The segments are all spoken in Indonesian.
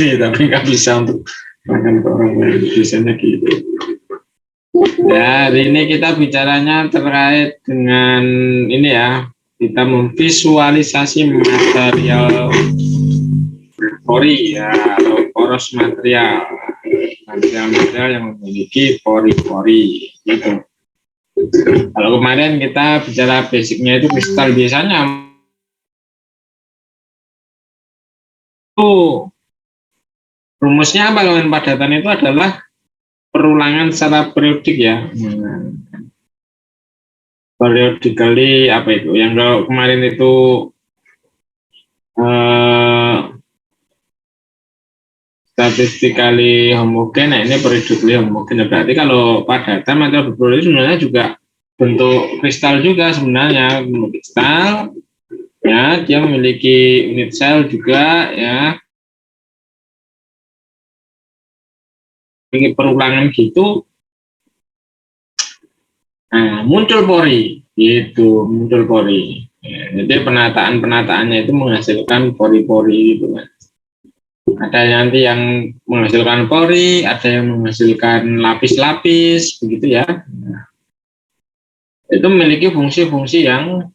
tapi nggak bisa untuk makan ke orang lain, biasanya gitu. Ya, hari ini kita bicaranya terkait dengan ini ya, kita memvisualisasi material pori ya, atau poros material yang memiliki pori-pori gitu. Kalau kemarin kita bicara basicnya itu kristal, biasanya itu rumusnya apa kalau padatan itu adalah perulangan secara periodik ya. Periodically apa itu? Yang kalau kemarin itu statistically homogen, nah ini periodically homogen. Berarti kalau padatan material berpori sebenarnya juga bentuk kristal juga sebenarnya, kristal ya, dia memiliki unit sel juga ya, ini perulangan gitu. Nah, muncul pori gitu, muncul pori ya, jadi penataannya itu menghasilkan pori-pori gitu kan. Ada nanti yang menghasilkan pori, ada yang menghasilkan lapis-lapis begitu ya. Nah, itu memiliki fungsi-fungsi yang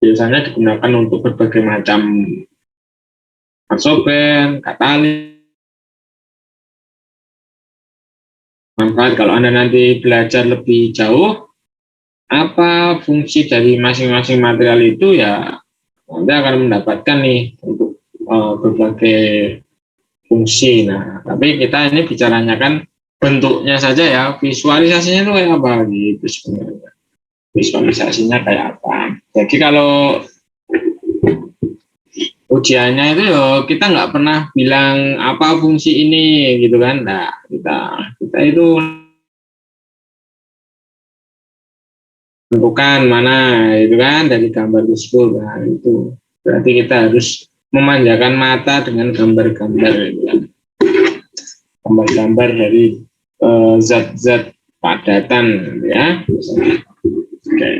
biasanya digunakan untuk berbagai macam absorben, katalis. Manfaat kalau Anda nanti belajar lebih jauh apa fungsi dari masing-masing material itu ya, Anda akan mendapatkan nih untuk berbagai fungsi. Nah, tapi kita ini bicaranya kan bentuknya saja ya, visualisasinya itu kayak apa gitu sebenarnya. Visualisasinya kayak apa. Jadi kalau ujiannya itu ya kita nggak pernah bilang apa fungsi ini gitu kan. Nah, kita itu tentukan mana itu kan dari gambar tersebut. Nah, itu berarti kita harus memanjakan mata dengan gambar-gambar gitu kan. Gambar-gambar dari zat-zat padatan ya. Oke.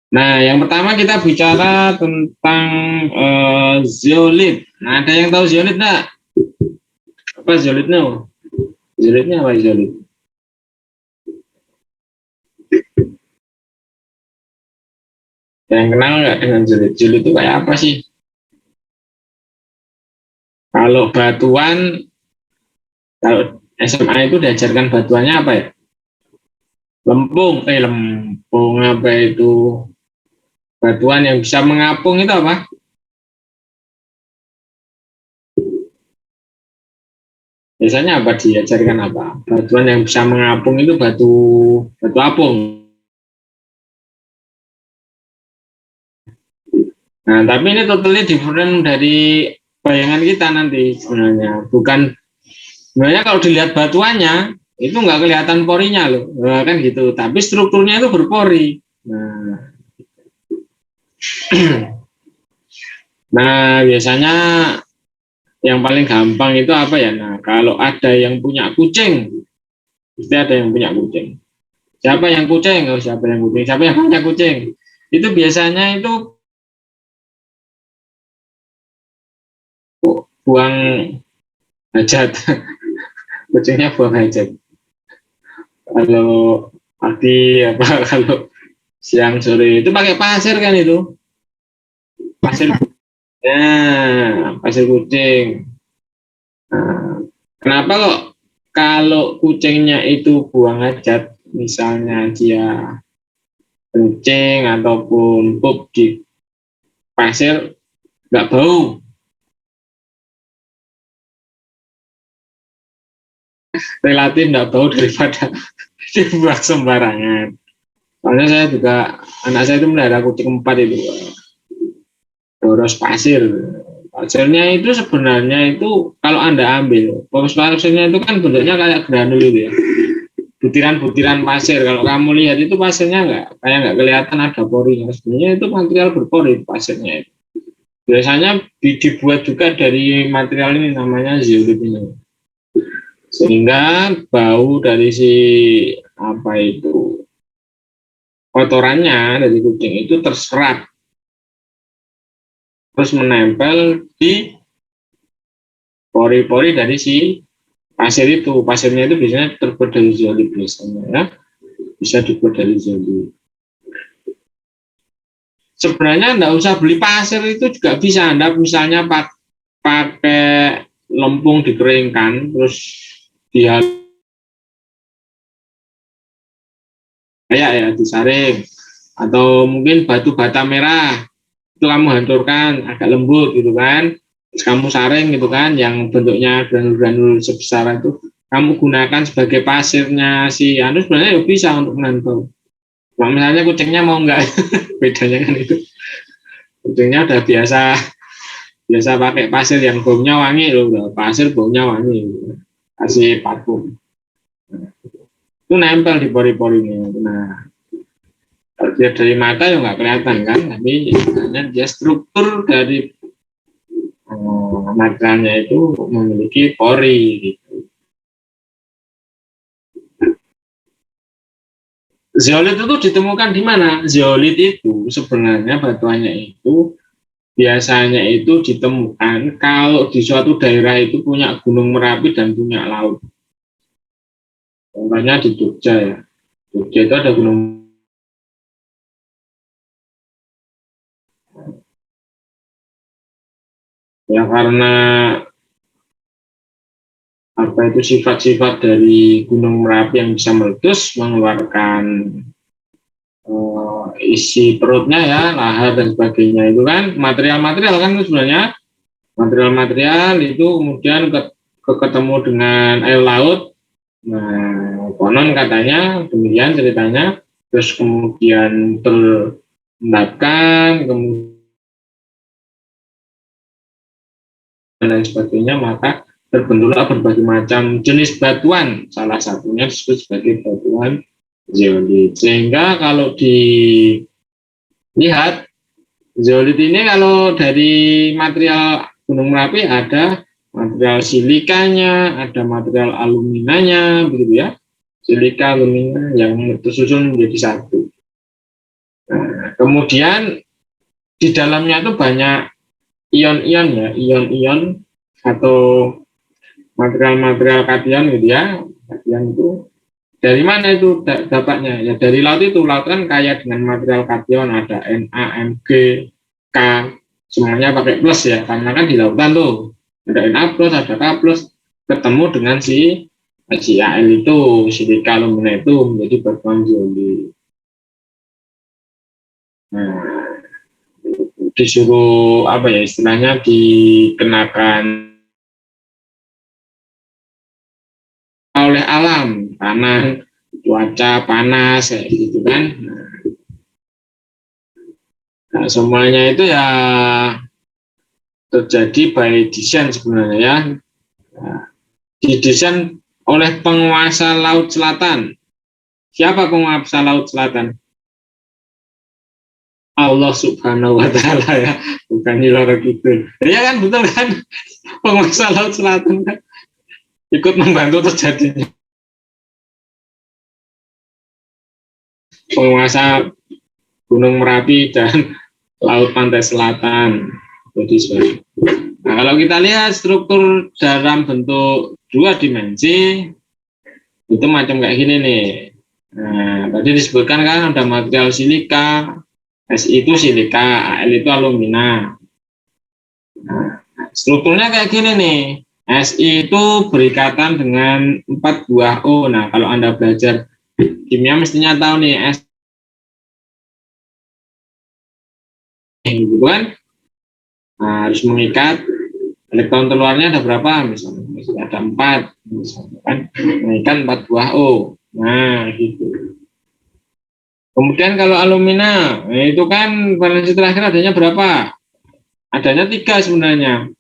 Nah, yang pertama kita bicara tentang zeolit. Nah, ada yang tahu zeolit enggak? Apa zeolitnya? Zeolitnya apa zeolit? Yang kenal nggak dengan zeolit? Zeolit itu kayak apa sih? Kalau batuan, kalau SMA itu diajarkan batuannya apa ya? Lempung apa itu? Batuan yang bisa mengapung itu apa? Biasanya apa diajarkan apa? Batuan yang bisa mengapung itu batu apung. Nah, tapi ini totally different dari bayangan kita nanti sebenarnya. Sebenarnya kalau dilihat batuannya itu nggak kelihatan porinya loh, kan gitu. Tapi strukturnya itu berpori. Nah, biasanya yang paling gampang itu apa ya? Nah, kalau ada yang punya kucing, pasti ada yang punya kucing. Siapa yang kucing? Oh, siapa yang kucing? Siapa yang punya kucing? Itu biasanya itu buang hajat. Kucingnya buang hajat. Kalau pagi apa kalau siang sore itu pakai pasir kan itu. Pasir. Ya, pasir kucing. Nah, kenapa kok kalau kucingnya itu buang hajat, misalnya dia kencing ataupun pup di pasir, nggak bau, relatif nggak bau daripada dibuang sembarangan. Soalnya saya juga, anak saya itu melihara kucing 4 itu, boros pasir. Pasirnya itu sebenarnya itu kalau Anda ambil, boros pasirnya itu kan bentuknya kayak granul gitu ya. Butiran-butiran pasir. Kalau kamu lihat itu pasirnya nggak kelihatan ada porinya. Sebenarnya itu material berpori pasirnya itu. Biasanya dibuat juga dari material ini namanya zeolit ini. Sehingga bau dari si apa itu kotorannya dari kucing itu terserap terus menempel di pori-pori dari si pasir itu. Pasirnya itu biasanya terbuat dari zeolit biasanya ya, bisa dibuat dari zeolit. Sebenarnya Anda usah beli pasir, itu juga bisa. Anda misalnya pakai lempung dikeringkan terus dia ya disaring, atau mungkin batu bata merah itu kamu hancurkan agak lembut gitu kan, terus kamu saring gitu kan, yang bentuknya granul-granul sebesar itu kamu gunakan sebagai pasirnya si anu, sebenarnya ya bisa untuk menanam. Nah, misalnya kucingnya mau enggak bedanya kan itu, kucingnya udah biasa biasa pakai pasir yang baunya wangi loh, udah pasir baunya wangi, kasih parfum itu nempel di pori-porinya. Nah, kalau dia dari mata ya nggak kelihatan kan, tapi sebenarnya dia struktur dari materialnya itu memiliki pori gitu. Zeolit itu ditemukan di mana? Zeolit itu sebenarnya batuannya itu biasanya itu ditemukan kalau di suatu daerah itu punya gunung Merapi dan punya laut. Contohnya di Jogja ya. Jogja itu ada gunung, ya karena apa itu sifat-sifat dari gunung Merapi yang bisa meletus mengeluarkan isi perutnya ya, lahar dan sebagainya, itu kan material-material kan itu sebenarnya material-material itu kemudian ketemu dengan air laut. Nah, konon katanya demikian ceritanya, terus kemudian terendapkan, kemudian dan sebagainya, maka terbentuklah berbagai macam jenis batuan, salah satunya disebut sebagai batuan zeolit. Sehingga kalau dilihat zeolit ini, kalau dari material Gunung Merapi ada material silikanya, ada material aluminanya, begitu ya. Silika, alumina yang tersusun menjadi satu. Nah, kemudian di dalamnya itu banyak ion-ion ya, ion-ion atau material-material kation gitu ya. Kation itu dari mana itu dapatnya? Ya dari laut itu. Laut kan kaya dengan material kation, ada Na, Mg, K, semuanya pakai plus ya, karena kan di lautan tuh ada Na plus, ada K plus, ketemu dengan si Al itu, silika alumina itu menjadi batuan zeolit. Nah, disuruh apa ya istilahnya, dikenakan oleh alam karena cuaca panas kayak gitu kan. Nah, semuanya itu ya terjadi by design sebenarnya ya. Nah, didesain oleh penguasa Laut Selatan. Siapa penguasa Laut Selatan? Allah Subhanahu wa Ta'ala ya, bukan Niloro Kidul. Ya kan, betul kan? Penguasa Laut Selatan kan ikut membantu terjadinya penguasa Gunung Merapi dan Laut Pantai Selatan. Jadi, nah, kalau kita lihat struktur dalam bentuk dua dimensi itu macam kayak gini nih. Nah, tadi disebutkan kan ada material silika, Si itu silika, Al itu alumina. Nah, strukturnya kayak gini nih. Si itu berikatan dengan 4 buah O. Nah, kalau Anda belajar kimia mestinya tahu nih, S gitu kan. Nah, harus mengikat elektron terluarnya ada berapa misalnya, ada 4 misalnya kan, mengikat 4 buah O. Nah, gitu. Kemudian kalau alumina, nah itu kan valensi terakhir adanya berapa? Adanya 3 sebenarnya.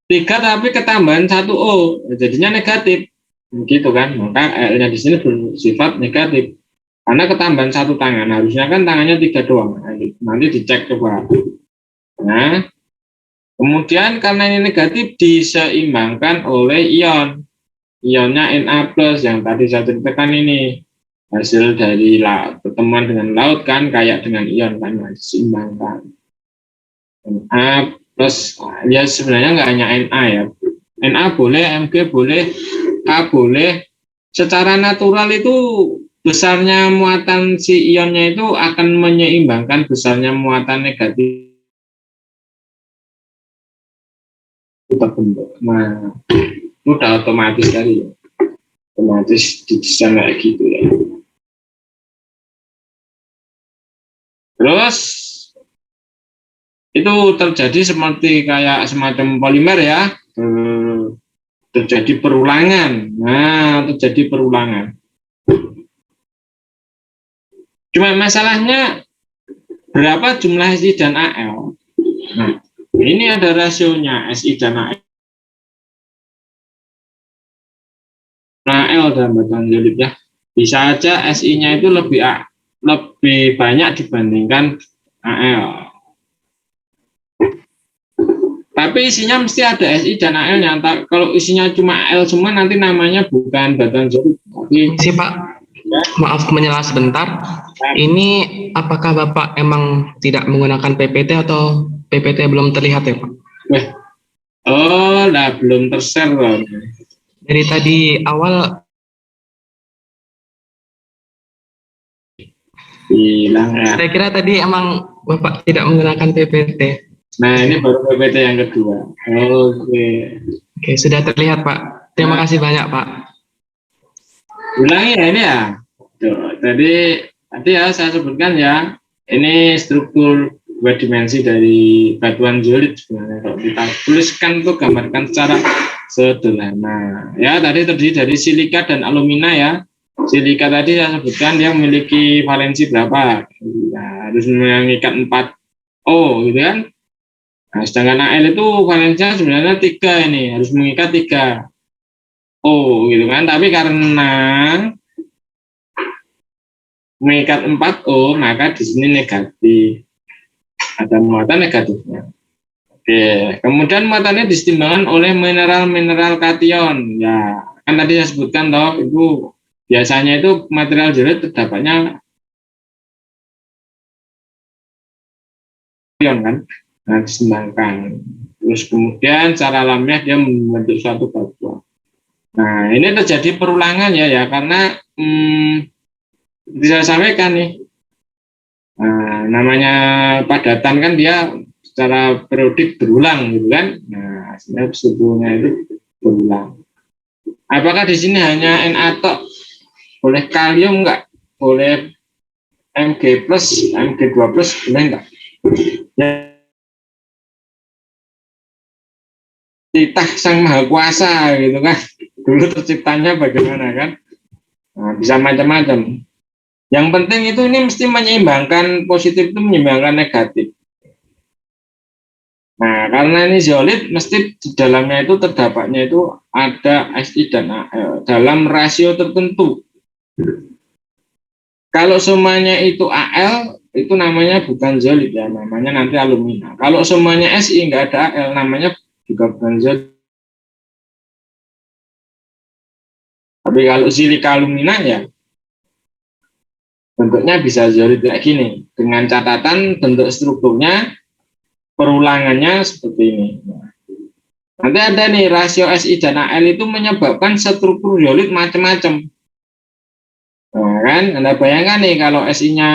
3 tapi ketambahan 1 O, jadinya negatif. Begitu kan, maka L-nya di sini bersifat negatif. Karena ketambahan 1 tangan, harusnya kan tangannya 3 doang. Nanti dicek coba. Nah, kemudian karena ini negatif diseimbangkan oleh ion. Ionnya Na+, yang tadi saya ceritakan ini. Hasil dari pertemuan dengan laut kan kayak dengan ion kan, diseimbangkan. Na plus ya sebenarnya nggak hanya Na ya, Na boleh, Mg boleh, K boleh. Secara natural itu besarnya muatan si ionnya itu akan menyeimbangkan besarnya muatan negatif terbentuk. Nah, itu udah otomatis tadi ya. Otomatis didesain kayak gitu ya. Terus itu terjadi seperti kayak semacam polimer ya, terjadi perulangan. Nah, terjadi perulangan. Cuma masalahnya berapa jumlah Si dan Al. Nah, ini ada rasionya Si dan Al. Al dalam batuan solid ya. Bisa aja Si-nya itu lebih banyak dibandingkan Al. Tapi isinya mesti ada Si dan Al-nya. Kalau isinya cuma Al semua nanti namanya bukan batuan solid. Tapi sih Pak, maaf menyela sebentar. Ini apakah Bapak emang tidak menggunakan PPT atau PPT belum terlihat ya Pak? Oh, lah belum tershare loh. Dari tadi awal bilang ya. Saya kira tadi emang Bapak tidak menggunakan PPT. Nah, ini baru PPT yang kedua. Oke, sudah terlihat Pak. Terima kasih banyak Pak. Ulangi ya ini ya. Tadi ya saya sebutkan ya, ini struktur dua dimensi dari batuan zeolit sebenarnya. Kalau kita tuliskan tuh gambarkan secara sederhana. Ya, tadi terdiri dari silika dan alumina ya. Silika tadi saya sebutkan dia memiliki valensi berapa? Nah, harus mengikat 4O gitu kan. Nah, sedangkan Al itu valensinya sebenarnya 3 ini, harus mengikat 3O gitu kan. Tapi karena mengikat 4O, maka di sini negatif. Ada muatan negatifnya. Oke, kemudian muatannya disetimbangkan oleh mineral-mineral kation. Ya, kan tadi saya sebutkan toh, itu biasanya itu material zeolit terdapatnya kation kan. Nah, disembangkan. Terus kemudian secara alamiah dia membentuk suatu batuan. Nah, ini terjadi perulangan ya karena bisa sampaikan nih. Nah, namanya padatan kan dia secara periodik berulang gitu kan. Nah, sebenarnya suhunya itu berulang. Apakah di sini hanya Na tok? Boleh kalium enggak? Boleh Mg plus, Mg2 plus, boleh enggak? Ya, titah sang maha kuasa gitu kan. Dulu terciptanya bagaimana kan? Nah, bisa macam-macam. Yang penting itu ini mesti menyeimbangkan positif itu menyeimbangkan negatif. Nah, karena ini zeolit, mesti di dalamnya itu terdapatnya itu ada Si dan Al dalam rasio tertentu. Kalau semuanya itu Al, itu namanya bukan zeolit ya, namanya nanti alumina. Kalau semuanya Si nggak ada Al, namanya juga bukan zeolit. Tapi kalau silika alumina ya bentuknya bisa zeolit kayak gini, dengan catatan bentuk strukturnya perulangannya seperti ini. Nanti ada nih rasio Si dan Al itu menyebabkan struktur zeolit macam-macam. Nah, kan Anda bayangkan nih kalau Si-nya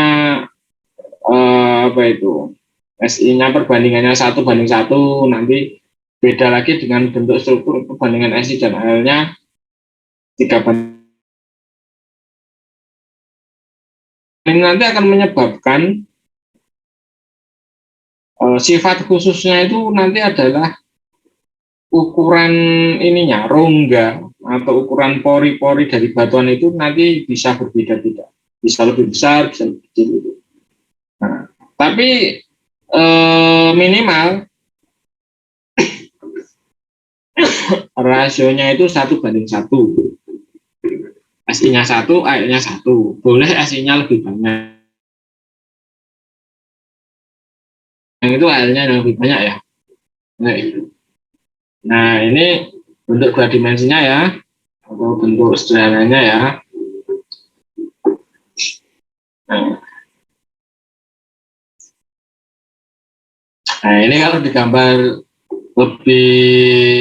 apa itu? Si-nya perbandingannya 1:1, nanti beda lagi dengan bentuk struktur perbandingan Si dan Al-nya 3:. Ini nanti akan menyebabkan sifat khususnya itu nanti adalah ukuran ininya, rongga atau ukuran pori-pori dari batuan itu nanti bisa berbeda-beda, bisa lebih besar, bisa lebih kecil. Nah, tapi minimal rasionya itu 1:1. Si-nya 1, Al-nya 1. Boleh Si-nya lebih banyak. Yang itu Al-nya lebih banyak ya. Nah, ini bentuk dua dimensinya ya, atau bentuk sederhananya ya. Nah, Nah, ini kalau digambar lebih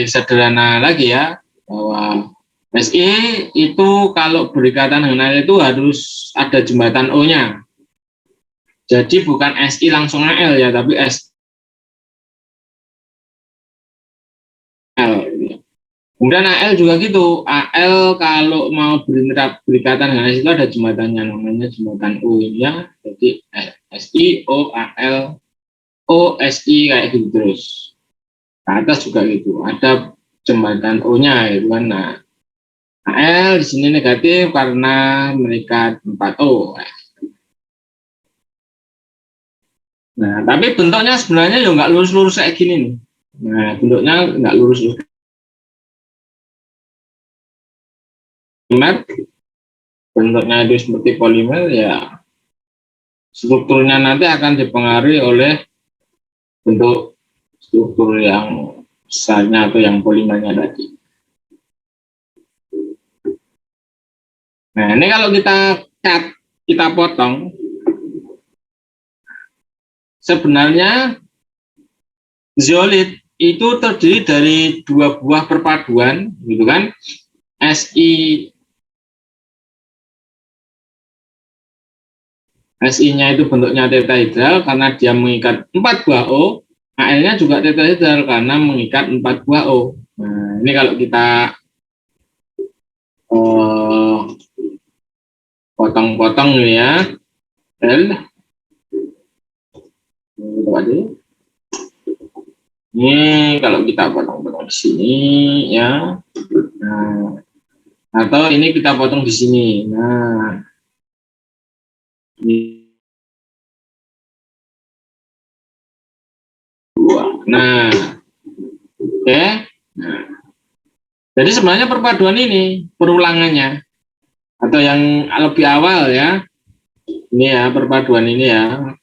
sederhana lagi ya, bahwa SI itu kalau berikatan dengan AL itu harus ada jembatan O-nya. Jadi bukan SI langsung AL ya, tapi SL. Kemudian AL juga gitu. AL kalau mau berikatan dengan SI itu ada jembatannya, namanya jembatan O-nya. Jadi SI, O, AL, O, SI kayak gitu terus. Ke atas juga gitu. Ada jembatan O-nya gitu kan. Nah, AL di sini negatif karena mengikat 4O. Nah, tapi bentuknya sebenarnya ya nggak lurus-lurus kayak gini nih. Nah, bentuknya nggak lurus-lurus. Polimer, bentuknya itu seperti polimer ya, strukturnya nanti akan dipengaruhi oleh bentuk struktur yang besarnya atau yang polimernya tadi. Nah, ini kalau kita cut, kita potong, sebenarnya zeolit itu terdiri dari dua buah perpaduan, gitu kan? SI-nya itu bentuknya tetrahedral karena dia mengikat 4 buah O, AL-nya juga tetrahedral karena mengikat 4 buah O. Nah, ini kalau kita potong-potong ya, L, ini kalau kita potong-potong di sini ya, nah, atau ini kita potong di sini. Nah, ini dua. Nah, oke. Okay. Nah, jadi sebenarnya perpaduan ini perulangannya atau yang lebih awal ya. Ini ya perpaduan ini ya.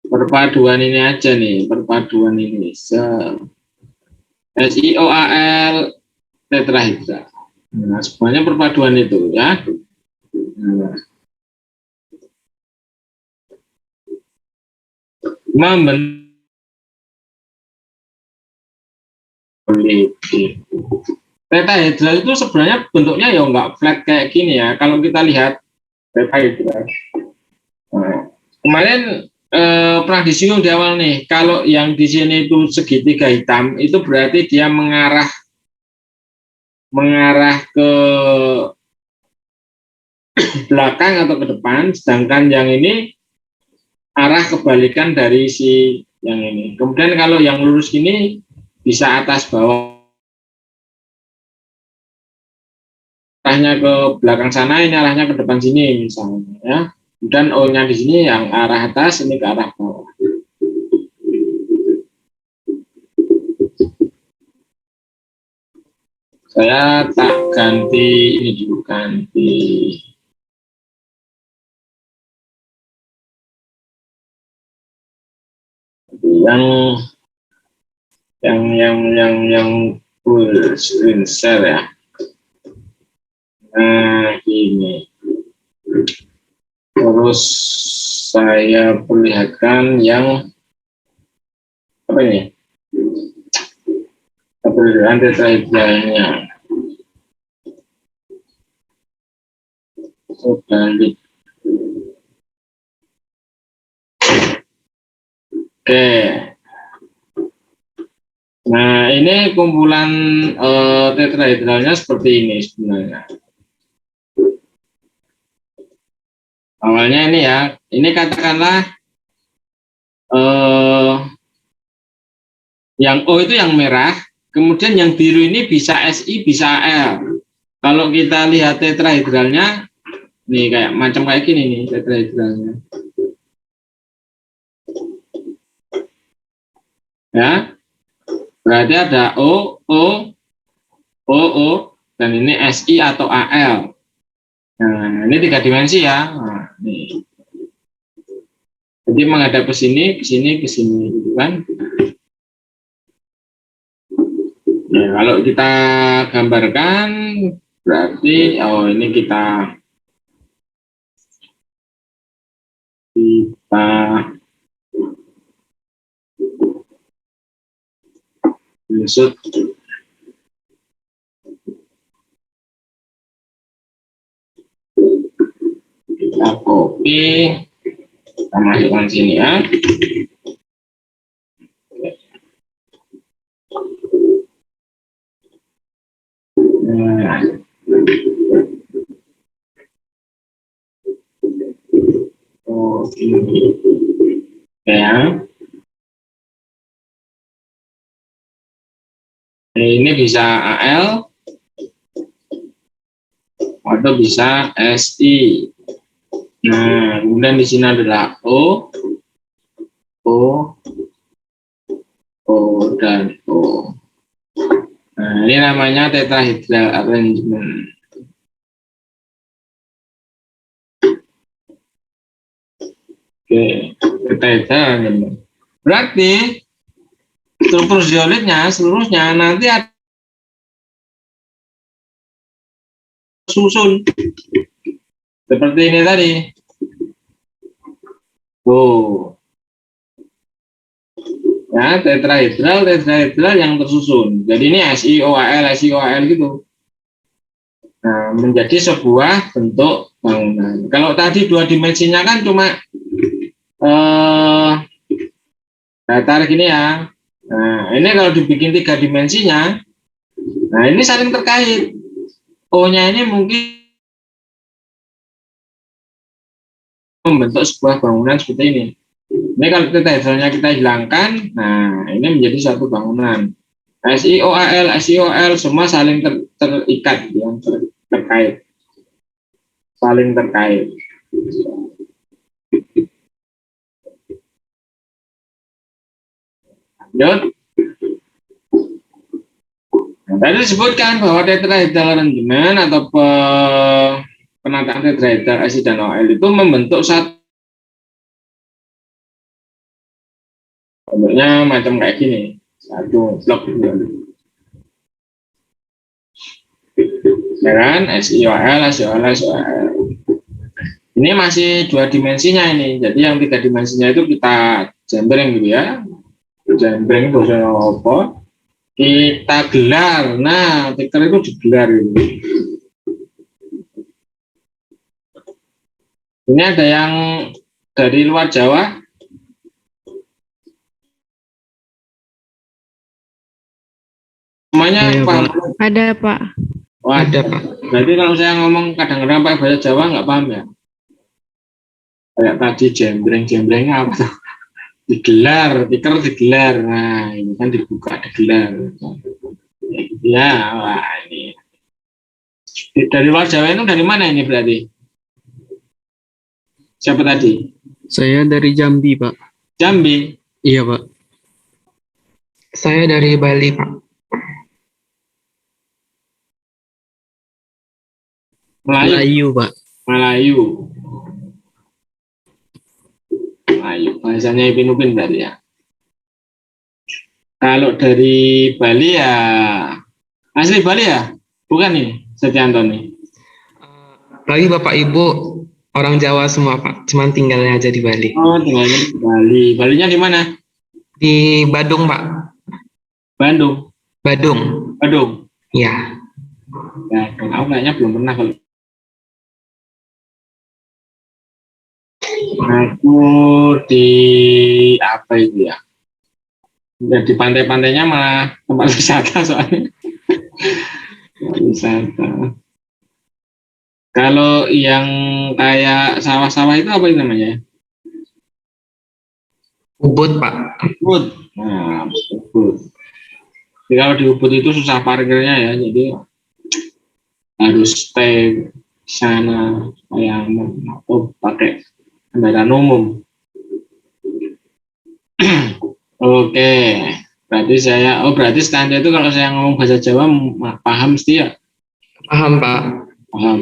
Perpaduan ini aja nih, perpaduan ini. SiOAl tetrahedra. Nah, semuanya perpaduan itu ya. Nah, membentuk tetrahedral itu sebenarnya bentuknya ya nggak flat kayak gini ya. Kalau kita lihat tetrahedral. Nah, kemarin pernah disinggung di awal nih, kalau yang di sini itu segitiga hitam itu berarti dia mengarah ke belakang atau ke depan, sedangkan yang ini arah kebalikan dari si yang ini. Kemudian kalau yang lurus gini bisa atas bawah, arahnya ke belakang sana, ini arahnya ke depan sini misalnya ya. Dan O-nya di sini yang arah atas, ini ke arah bawah. Saya tak ganti ini dulu, ganti yang full screen share ya. Nah, ini. Terus saya perlihatkan yang apa ini? Perbedaan tetrahedralnya. Balik. Oke. Nah, ini kumpulan tetrahedralnya seperti ini sebenarnya. Awalnya ini ya, ini katakanlah yang O itu yang merah, kemudian yang biru ini bisa SI, bisa L. Kalau kita lihat tetrahedralnya, nih kayak macam kayak gini nih tetrahedralnya. Ya, berarti ada O, O, O, O, dan ini SI atau AL. Nah, ini 3 dimensi ya. Nah, nih. Jadi menghadap ke sini, gitu kan. Ya, kalau kita gambarkan, berarti, oh ini kita Maksud kita copy, kita masukkan sini ya. Nah. Oh, ini. Ya. Ini bisa AL atau bisa SI. Nah, kemudian di sini adalah O, O dan O. Nah, ini namanya tetrahedral arrangement. Oke, tetrahedral arrangement. Berarti struktur zeolitnya seluruhnya nanti ada susun seperti ini tadi. Oh, ya tetrahedral yang tersusun. Jadi ini SiOAl gitu. Nah, menjadi sebuah bentuk bangunan. Kalau tadi dua dimensinya kan cuma datar gini ya. Nah, ini kalau dibikin tiga dimensinya, nah ini saling terkait. O-nya ini mungkin membentuk sebuah bangunan seperti ini. Ini kalau tetrahedralnya kita hilangkan, nah ini menjadi satu bangunan. SiOAl semua saling terikat, yang terkait, saling terkait. Lanjut. Nah, tadi disebutkan bahwa tetrahedral arrangement atau penataan tetrahedral SI dan OL itu membentuk satu, bentuknya macam kayak gini, satu blok ya kan, SiOL. Ini masih dua dimensinya ini, jadi yang tiga dimensinya itu kita jembreng gitu ya, jembreng itu apa? Kita gelar. Nah, tikar itu digelar ini. Ini ada yang dari luar Jawa. Semuanya paham? Ada, Pak. Wah, ada, Pak. Berarti kalau saya ngomong kadang-kadang pakai bahasa Jawa nggak paham ya? Kayak tadi jembrengnya apa tuh? Digelar, tikar digelar. Nah, ini kan dibuka, digelar. Ya, wah ini. Dari luar Jawa itu dari mana ini berarti? Siapa tadi? Saya dari Jambi, Pak. Jambi? Iya, Pak. Saya dari Bali, Pak. Melayu, Pak. Melayu. Bahasanya Ipin Upin berarti ya. Kalau dari Bali ya, asli Bali ya? Bukan nih, Setianto nih. Lagi Bapak Ibu orang Jawa semua, Pak. Cuman tinggalnya aja di Bali. Oh, tinggalnya di Bali. Balinya di mana? Di Badung, Pak. Bandung. Badung. Iya. Badung. Aku kayaknya belum pernah kalau. Aku di apa itu ya? Di pantai-pantainya malah tempat wisata soalnya. Wisata. Kalau yang kayak sawah-sawah itu apa namanya? Ubud, Pak. Ubud. Nah, Ubud. Jadi kalau di Ubud itu susah parkirnya ya, jadi harus stay sana supaya pakai kendaraan umum. Oke, berarti standar itu kalau saya ngomong bahasa Jawa paham mesti ya? Paham, Pak. Paham.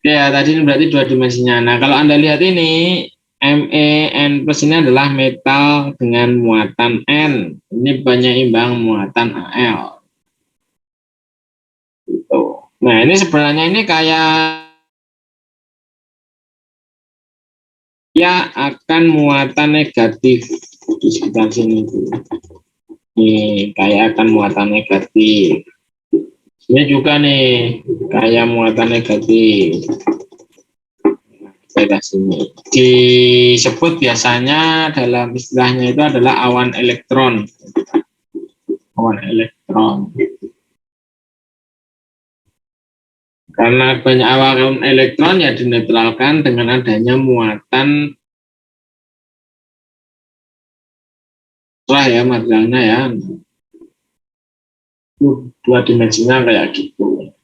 Ya, tadi ini berarti dua dimensinya. Nah, kalau Anda lihat ini, MeN plus ini adalah metal dengan muatan N. Ini penyeimbang muatan Al. Gitu. Nah, ini sebenarnya ini kayak ya akan muatan negatif. di sekitar sini tuh. Nih kayak akan muatan negatif. Ini juga nih kayak muatan negatif. Daerah sini disebut biasanya dalam istilahnya itu adalah awan elektron. Awan elektron. Karena banyak awan elektron ya dinetralkan dengan adanya muatan lah ya materialnya ya. Dua dimensinya kayak gitu.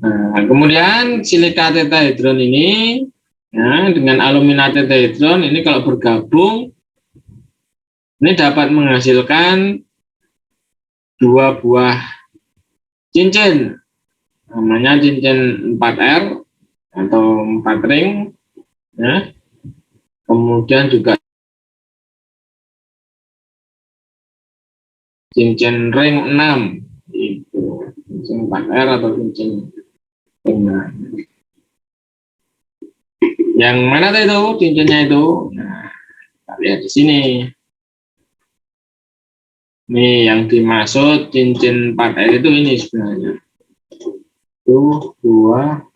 Nah, kemudian silika tetrahedron ini ya, dengan alumina tetrahedron ini kalau bergabung ini dapat menghasilkan dua buah cincin, namanya cincin 4R atau 4 ring ya. Kemudian juga cincin ring 6 itu cincin 4R atau cincin ring 6. Yang mana itu cincinnya itu? Nah, kita lihat di sini. Nih yang dimaksud cincin 4R itu ini sebenarnya. Itu 2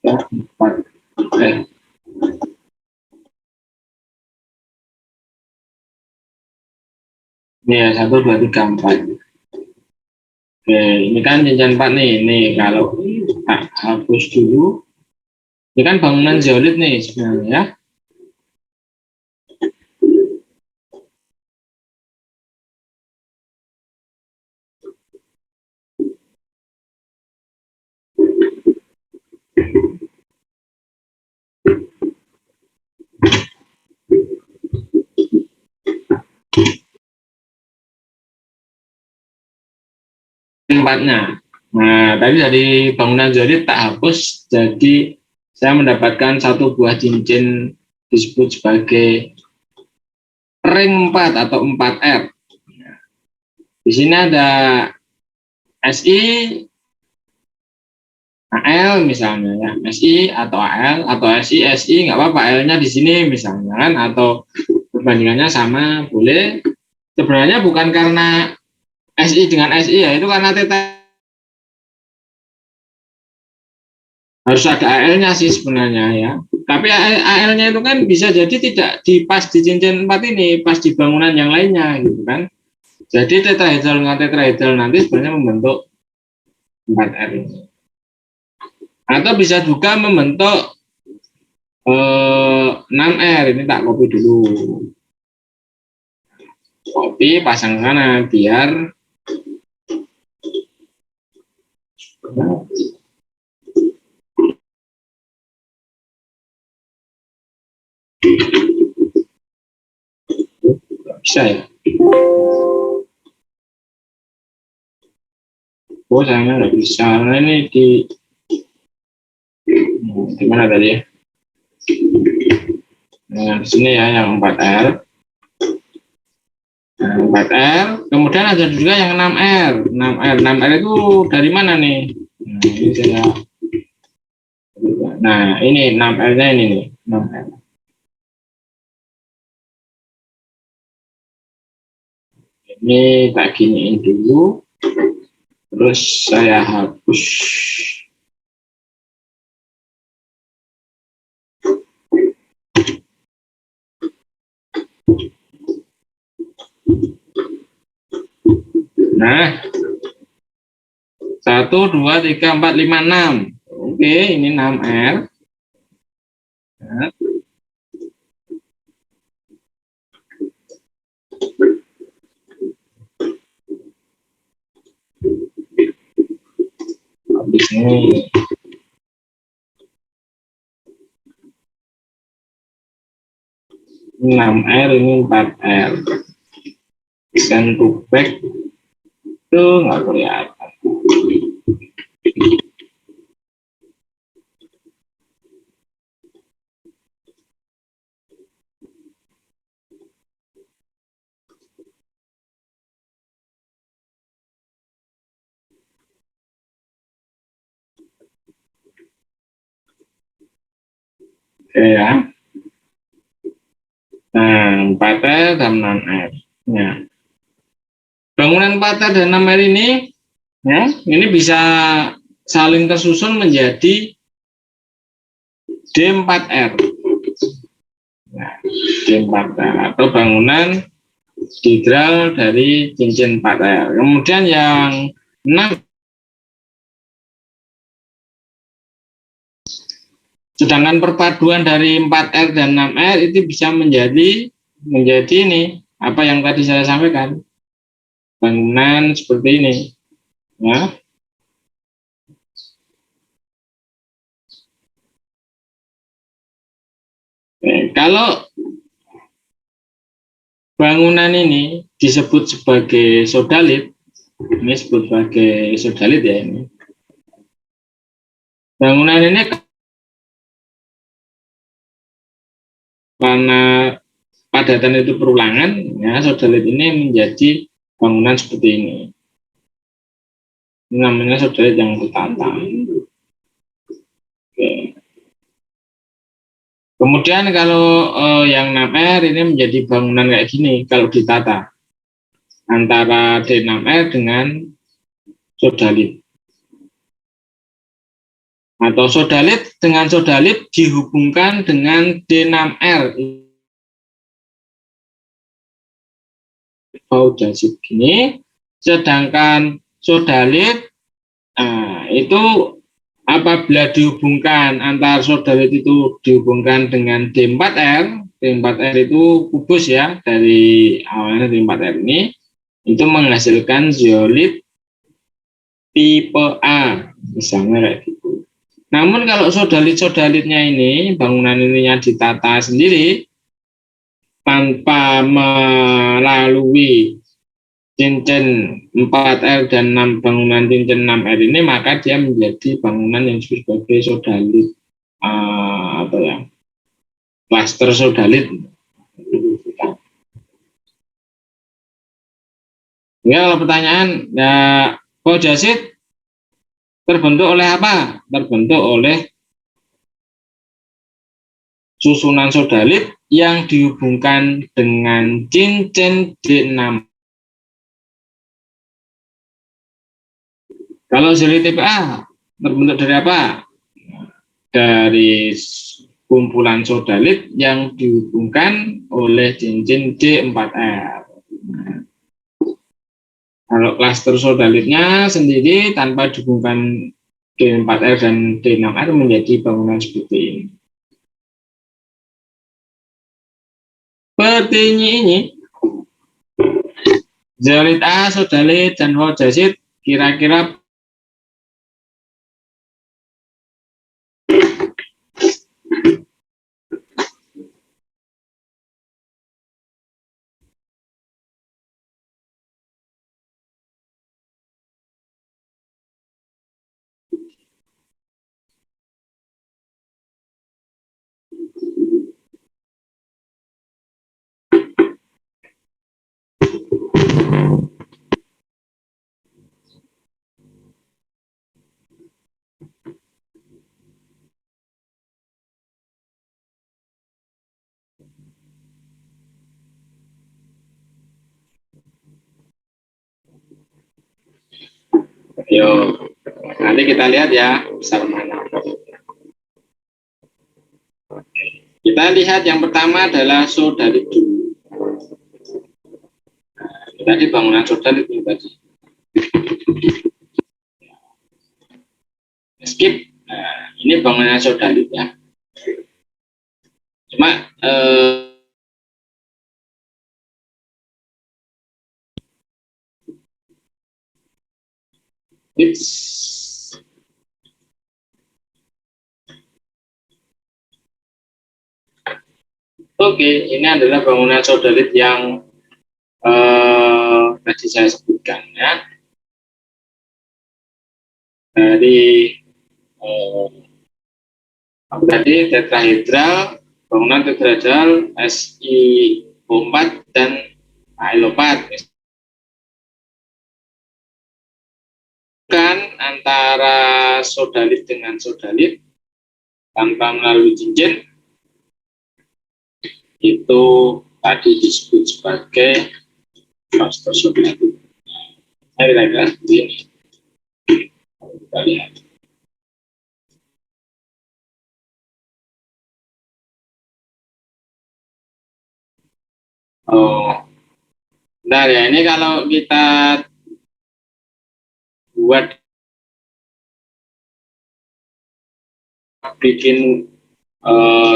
4. Ini ya 1 2 3 4. Oke, ini kan cincin 4 nih. Nih kalau tak hapus dulu. Ini kan bangunan zeolit nih sebenarnya ya. Tempatnya. Nah, tadi dari bangunan zeolit tak hapus, jadi saya mendapatkan satu buah cincin disebut sebagai ring 4 atau 4R. Di sini ada SI, AL misalnya ya, SI atau AL atau SI, SI nggak apa-apa, L-nya di sini misalnya kan, atau perbandingannya sama boleh. Sebenarnya bukan karena SI dengan SI ya, itu karena teta harus ada AL-nya sih sebenarnya ya. Tapi AL-nya itu kan bisa jadi tidak di pas di cincin 4 ini, pas di bangunan yang lainnya gitu kan. Jadi tetrahedral dengan tetrahedral nanti sebenarnya membentuk 4R ini. Atau bisa juga membentuk 6R. Ini tak copy dulu. Copy pasang sana biar bisa ya. Oh sayangnya nggak bisa. Nah, ini di mana tadi ya? Nah, di sini ya yang 4R. Nah, 4R. Kemudian ada juga yang 6R. 6R. 6R itu dari mana nih? Nah, ini saya. Nah, ini 6R-nya ini nih. 6R. Ini tak giniin dulu. Terus saya hapus. Nah, 1, 2, 3, 4, 5, 6. Oke, ini 6R. Nah. Habis ini 6R, ini 4R. Send to back itu nggak kelihatan. Oke ya. Nah, 4R dan 6R. Ya. Bangunan 4R dan 6R ini, ya, ini bisa saling tersusun menjadi D4R. Nah, D4R atau bangunan dihidral dari cincin 4R. Kemudian yang 6, sedangkan perpaduan dari 4R dan 6R itu bisa menjadi ini, apa yang tadi saya sampaikan, bangunan seperti ini, ya. Kalau bangunan ini disebut sebagai sodalit, ini disebut sebagai sodalit ya ini. Bangunan ini karena padatan itu perulangan, ya, sodalit ini menjadi bangunan seperti ini. Ini namanya sodalit yang tertata. Oke. Kemudian kalau yang 6R ini menjadi bangunan kayak gini kalau ditata antara D6R dengan sodalit, atau sodalit dengan sodalit dihubungkan dengan D6R. Baujasit gini, sedangkan sodalit itu apabila dihubungkan antar sodalit itu dihubungkan dengan D4R, D4R itu kubus ya, dari awalnya D4R ini, itu menghasilkan zeolit tipe A, misalnya kayak gitu. Namun kalau sodalit-sodalitnya ini, bangunan ininya ditata sendiri tanpa melalui cincin 4R dan 6 bangunan cincin 6R ini, maka dia menjadi bangunan yang disebut sebagai sodalit atau ya klaster sodalit. Ya, kalau pertanyaan, ya, Baujasit terbentuk oleh apa? Terbentuk oleh susunan sodalit yang dihubungkan dengan cincin D6. Kalau zeolit tipe A terbentuk dari apa? Dari kumpulan sodalit yang dihubungkan oleh cincin D4R. Kalau klaster sodalitnya sendiri tanpa dihubungkan D4R dan D6R menjadi bangunan seperti ini. Seperti ini. Zeolit A, sodalit, dan baujasit kira-kira yuk, nanti kita lihat ya besar mana. Kita lihat yang pertama adalah sodalit dulu. Tadi bangunan sodalit ini tadi. Skip. Nah, ini bangunan sodalit ya. Cuma oke, ini adalah bangunan sodalit yang tadi saya sebutkan ya. Dari tadi tetrahedral, bangunan tetrahedral SiO4 dan AlO4. Kan antara sodalit dengan sodalit tanpa melalui cincin, itu tadi disebut sebagai prostosomatic. Nah, kira-kira seperti ini. Kita lihat. Oh, bentar ya. Ini kalau kita buat bikin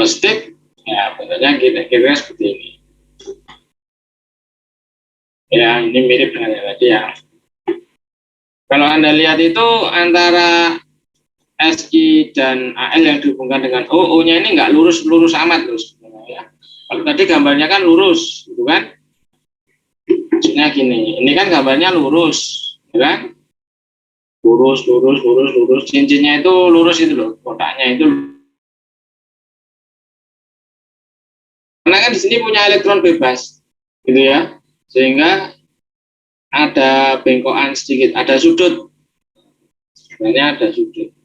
stick, ya bentuknya kira-kira seperti ini. Ya, ini mirip dengan yang tadi ya. Kalau Anda lihat itu antara SI dan AL yang dihubungkan dengan O, O-nya ini nggak lurus-lurus amat terus. Ya. Kalau tadi gambarnya kan lurus, gitu kan? Maksudnya gini, ini kan gambarnya lurus, ya kan? Lurus, lurus, lurus, lurus. Cincinnya itu lurus itu loh, kotaknya itu. Karena kan di sini punya elektron bebas, gitu ya. Sehingga ada bengkokan sedikit, ada sudut. Sebenarnya ada sudut.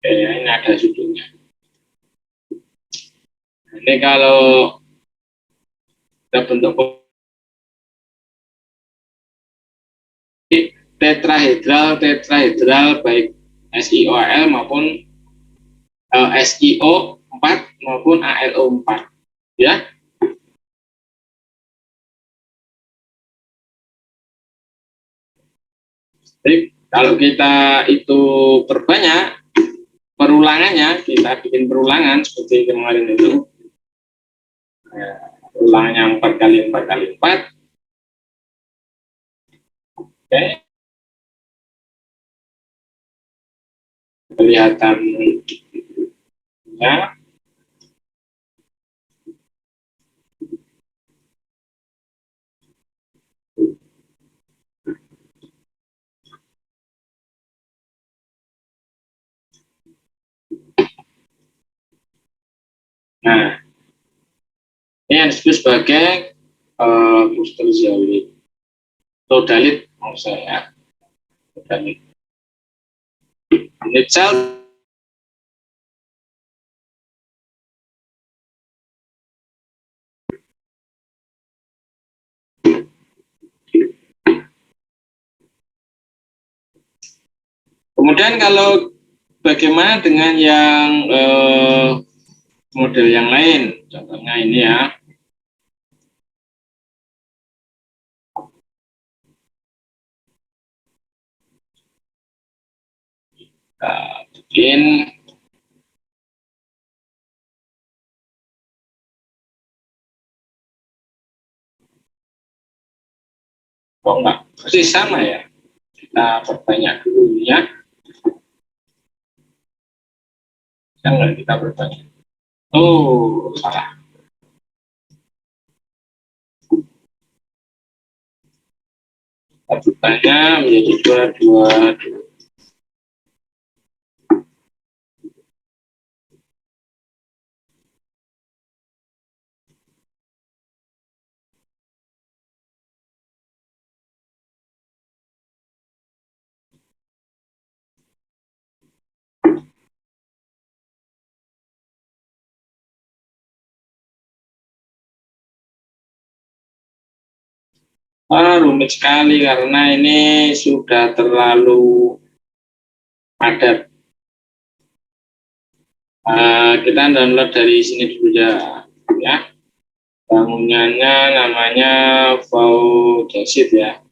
Ya, ini ada sudutnya. Ini kalau kita bentuk tetrahedral baik SiOL maupun SiO4 maupun AlO4 ya. Jadi kalau kita itu perbanyak perulangannya, kita bikin perulangan seperti kemarin itu, ulangannya 4 kali 4 kali 4. Oke, kelihatan ya. Nah, ini yang disebut sebagai booster zeolit todalit maksud saya. Todalit unit cell. Kemudian kalau bagaimana dengan yang model yang lain, contohnya ini ya. Kita bikin kok enggak persis sama ya, kita perbanyak dulu ya. Jangan kita perbanyak. Oh, salah. Kita perbanyak menjadi 2, 2, 2. Rumit sekali karena ini sudah terlalu padat. Kita download dari sini dulu ya. Bangunannya namanya Vaudesit ya.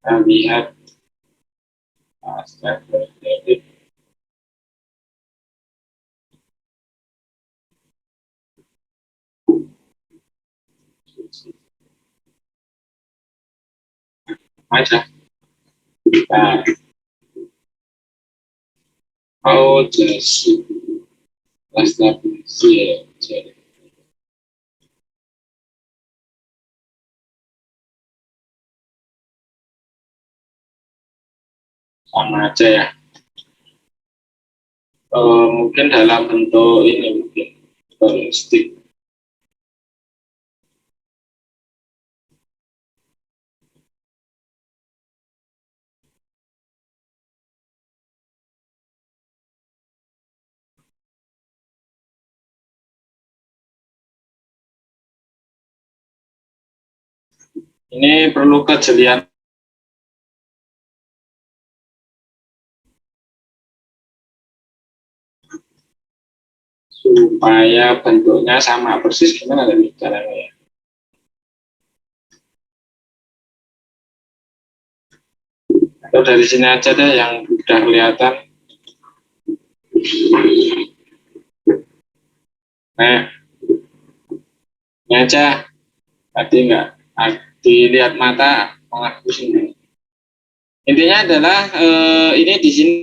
Kita lihat step edit. Aja. Nah, Vaudesit. Stabilisir. sama aja ya. Mungkin dalam bentuk ini mungkin stick. Ini perlu kejelian supaya bentuknya sama persis. Gimana tadi caranya ya? Atau dari sini aja deh yang udah kelihatan. Nah, ini aja. Tadi nggak dilihat mata, malah pusing. Intinya adalah ini di sini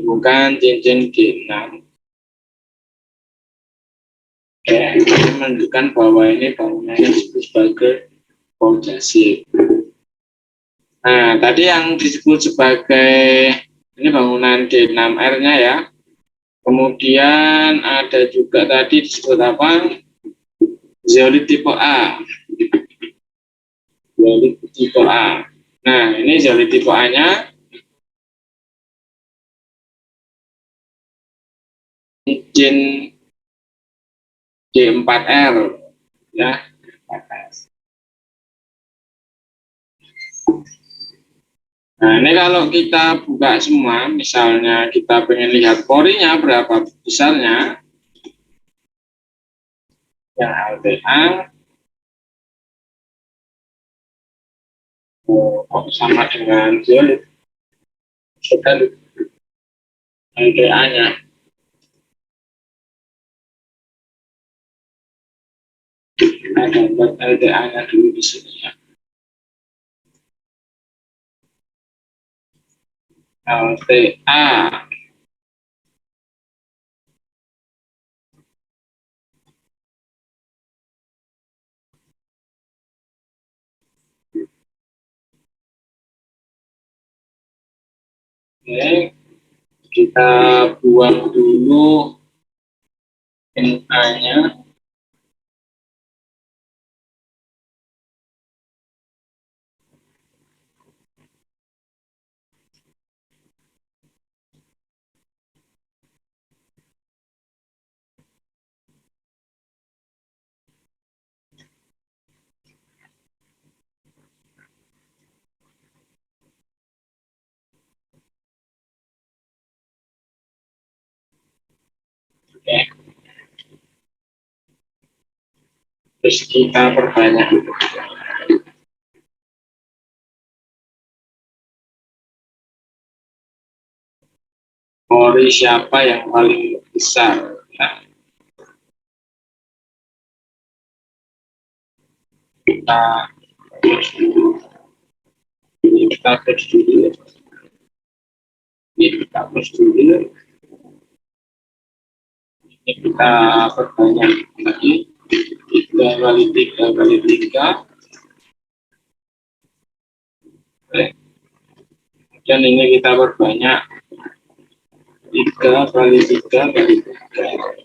bukan cincin G6. Ini menunjukkan bahwa ini bangunannya disebut sebagai fondasi. Nah, tadi yang disebut sebagai ini bangunan D6R-nya ya. Kemudian ada juga tadi disebut apa? Zeolit tipe A. Zeolit tipe A. Nah, ini zeolit tipe A-nya cincin D4R ya. Nah, ini kalau kita buka semua, misalnya kita pengen lihat porinya berapa besarnya, yang LTA kok sama dengan zeolit, sekali LTA-nya. Kita dapat LTA-nya dulu di sini ya. LTA Oke, kita buang dulu NA-nya. Oke, terus kita perbanyak. Pori siapa yang paling besar? Nah, kita terus dulu. Kita terus dulu. Ini kita terus dulu. Ini kita perbanyak lagi. 3 kali 3 kali 3. Oke. Dan ini kita perbanyak 3 kali 3 kali 3.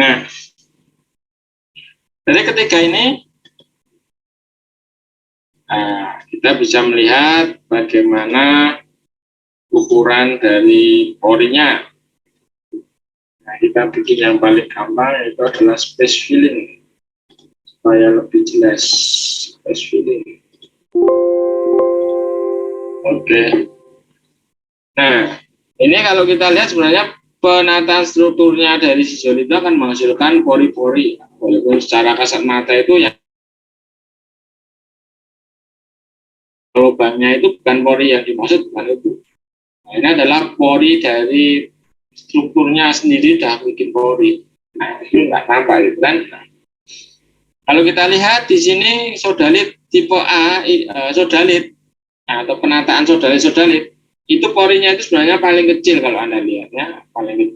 Nah, dari ketiga ini kita bisa melihat bagaimana ukuran dari porinya. Nah, kita bikin yang paling gampang itu adalah space filling supaya lebih jelas. Space filling. Oke. Nah, ini kalau kita lihat sebenarnya penataan strukturnya dari sisal itu akan menghasilkan pori-pori. Walaupun secara kasat mata itu yang lubangnya itu bukan pori yang dimaksud, bukan itu. Nah, ini adalah pori dari strukturnya sendiri udah bikin pori. Nah, itu nggak nampak gitu kan. Kalau kita lihat di sini sodalit tipe A, sodalit atau penataan sodalit itu porinya itu sebenarnya paling kecil kalau Anda lihatnya, paling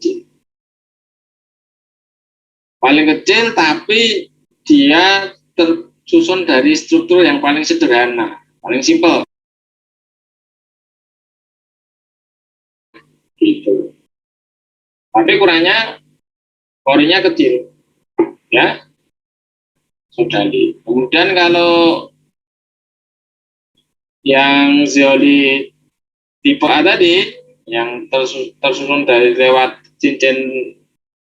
kecil tapi dia tersusun dari struktur yang paling sederhana, paling simpel gitu. Tapi kurangnya porinya kecil ya, sodalit. Kemudian kalau yang zeolit tipe A tadi yang tersusun dari lewat cincin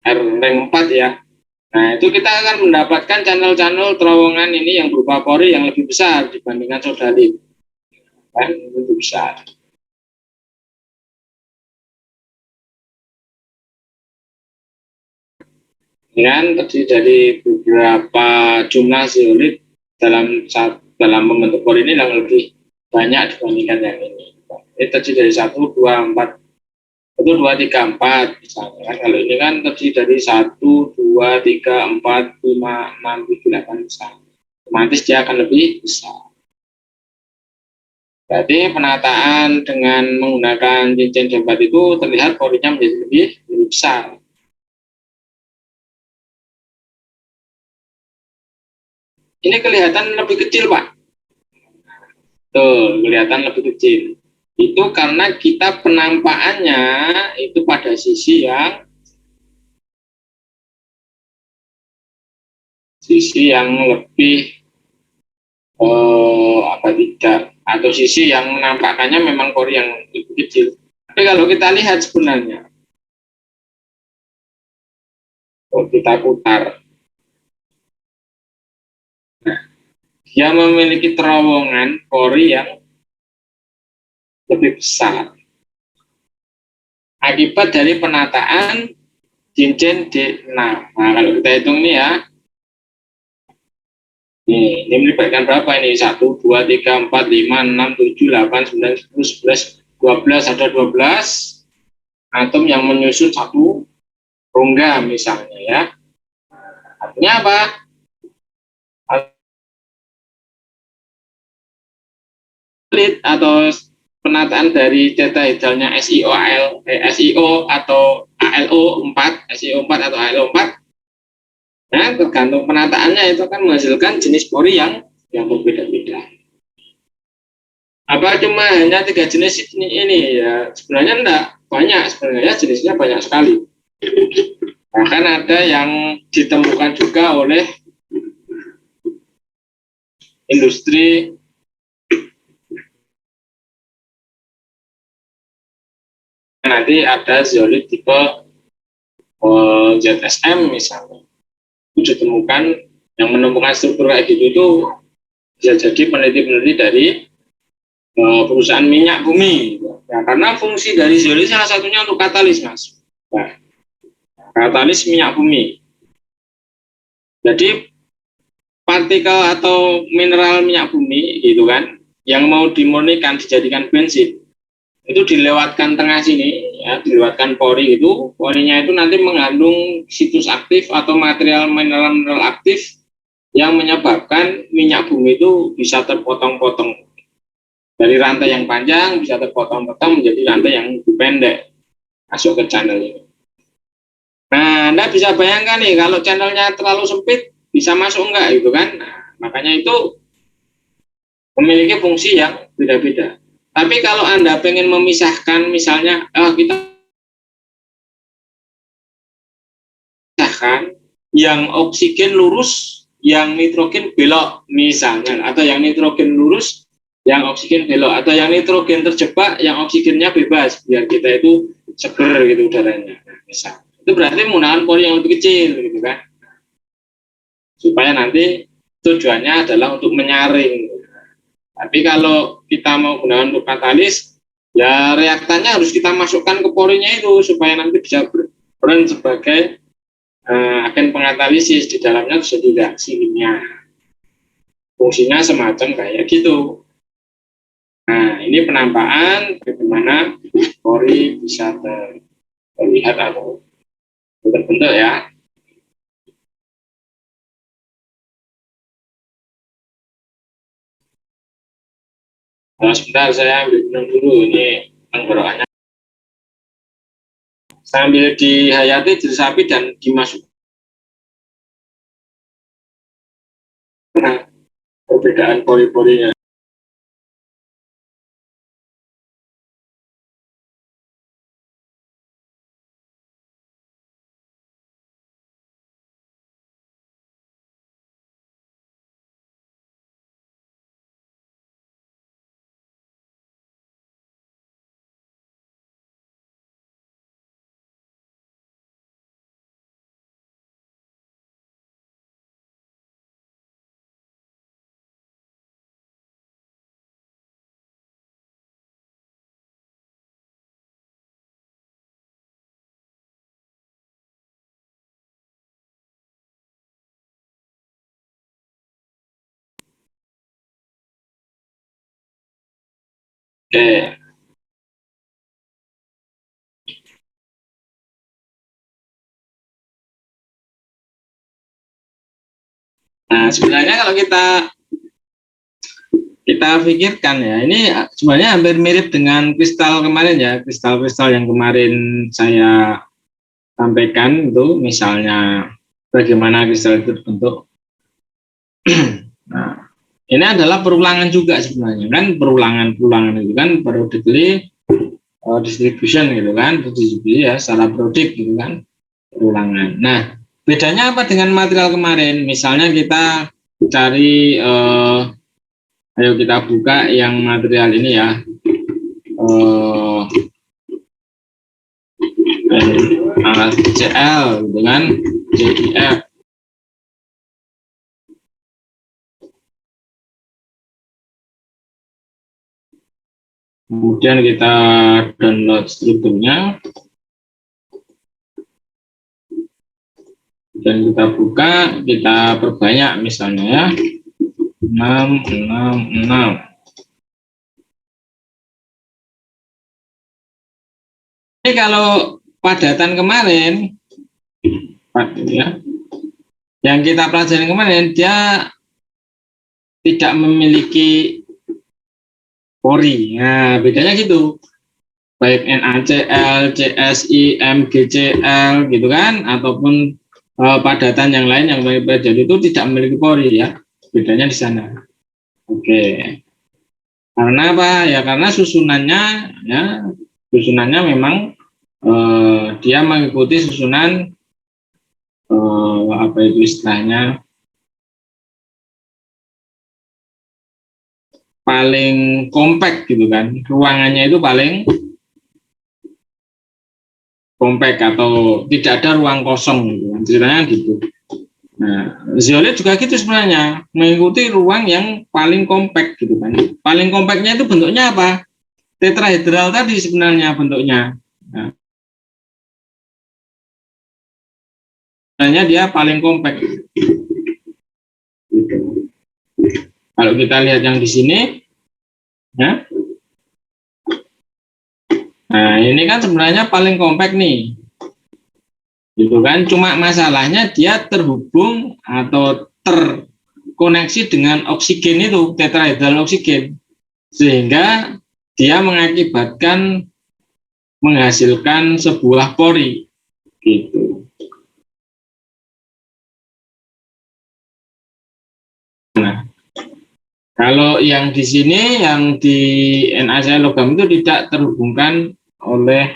ring 4 ya. Nah, itu kita akan mendapatkan channel-channel terowongan ini yang berupa pori yang lebih besar dibandingkan sodalit. Kan lebih besar. Dengan terdiri dari beberapa jumlah zeolit dalam membentuk pori ini yang lebih banyak dibandingkan yang ini. Ini terdiri dari 1, 2, 4, itu 2, 3, 4 misalnya. Kalau ini kan terdiri dari 1, 2, 3, 4, 5, 6, 7, 8 misalnya. Otomatis dia akan lebih besar. Jadi penataan dengan menggunakan cincin D4 itu terlihat porinya menjadi lebih besar. Ini kelihatan lebih kecil, Pak. Tuh, kelihatan lebih kecil. Itu karena kita penampakannya itu pada sisi yang lebih tidak, atau sisi yang menampakkannya memang pori yang lebih kecil. Tapi kalau kita lihat sebenarnya, kalau kita putar, nah, dia memiliki terowongan pori yang lebih besar akibat dari penataan cincin D6. Nah, kalau kita hitung ini ya, ini melibatkan berapa ini? 1, 2, 3, 4, 5, 6, 7, 8, 9, 10, 11, 12, ada 12 atom yang menyusun satu rongga misalnya ya. Artinya apa? Atau penataan dari theta idealnya SiO atau ALO 4, SiO 4 atau ALO 4. Nah, tergantung penataannya itu akan menghasilkan jenis pori yang berbeda-beda. Apa cuma hanya 3 jenis ini ya? Sebenarnya enggak, banyak sebenarnya, jenisnya banyak sekali. Bahkan ada yang ditemukan juga oleh industri nanti ada zeolit tipe ZSM misalnya. Itu ditemukan, yang menemukan struktur kayak gitu itu bisa jadi peneliti-peneliti dari perusahaan minyak bumi ya, karena fungsi dari zeolit salah satunya untuk katalis, Mas. Nah, katalis minyak bumi. Jadi partikel atau mineral minyak bumi gitu kan yang mau dimurnikan dijadikan bensin itu dilewatkan tengah sini ya, dilewatkan pori itu, porinya itu nanti mengandung situs aktif atau material mineral aktif yang menyebabkan minyak bumi itu bisa terpotong-potong dari rantai yang panjang, bisa terpotong-potong menjadi rantai yang lebih pendek masuk ke channel ini. Nah, Anda bisa bayangkan nih kalau channelnya terlalu sempit bisa masuk enggak gitu kan. Nah, makanya itu memiliki fungsi yang beda-beda. Tapi kalau Anda pengen memisahkan misalnya kita misahkan yang oksigen lurus, yang nitrogen belok misalnya, atau yang nitrogen lurus, yang oksigen belok, atau yang nitrogen terjebak, yang oksigennya bebas, biar kita itu seger gitu udaranya. Misal, itu berarti menggunakan pori yang lebih kecil gitu kan, supaya nanti tujuannya adalah untuk menyaring. Tapi kalau kita mau gunakan untuk katalis, ya reaktannya harus kita masukkan ke porinya itu supaya nanti bisa berperan sebagai agen pengatalisis, di dalamnya terjadi reaksi kimia. Fungsinya semacam kayak gitu. Nah, ini penampakan bagaimana pori bisa terlihat atau terbentuk ya. Nah, sebentar saya ambil minum dulu, ini tenggorokannya. Sambil dihayati diresapi dan dimasukkan perbedaan pori-porinya. Oke. Nah, sebenarnya kalau kita pikirkan ya, ini sebenarnya hampir mirip dengan kristal kemarin ya, kristal-kristal yang kemarin saya sampaikan itu, misalnya bagaimana kristal itu terbentuk. Nah, ini adalah perulangan juga sebenarnya kan, perulangan itu kan periodically distribution gitu kan, distribusi ya secara periodik gitu kan, perulangan. Nah, bedanya apa dengan material kemarin? Misalnya kita cari ayo kita buka yang material ini ya, CL gitu kan, JIF. Kemudian kita download strukturnya dan kita buka, kita perbanyak misalnya ya, 666. Ini kalau padatan kemarin ya, yang kita pelajari kemarin, dia tidak memiliki pori. Nah, bedanya gitu. Baik NaCl, CSI, MgCl gitu kan, ataupun padatan yang lain yang terjadi itu tidak memiliki pori ya. Bedanya di sana. Oke. Karena apa? Ya karena susunannya memang dia mengikuti susunan apa itu istilahnya, paling kompak gitu kan, ruangannya itu paling kompak atau tidak ada ruang kosong gitu kan, ceritanya gitu. Nah, zeolit juga gitu sebenarnya, mengikuti ruang yang paling kompak gitu kan. Paling kompaknya itu bentuknya apa? Tetrahedral tadi sebenarnya bentuknya. Nah, sebenarnya dia paling kompak gitu. Kalau kita lihat yang di sini ya, nah ini kan sebenarnya paling kompak nih gitu kan, cuma masalahnya dia terhubung atau terkoneksi dengan oksigen itu, tetrahedral oksigen, sehingga dia mengakibatkan menghasilkan sebuah pori gitu. Nah, kalau yang di sini, yang di NaCl logam itu tidak terhubungkan oleh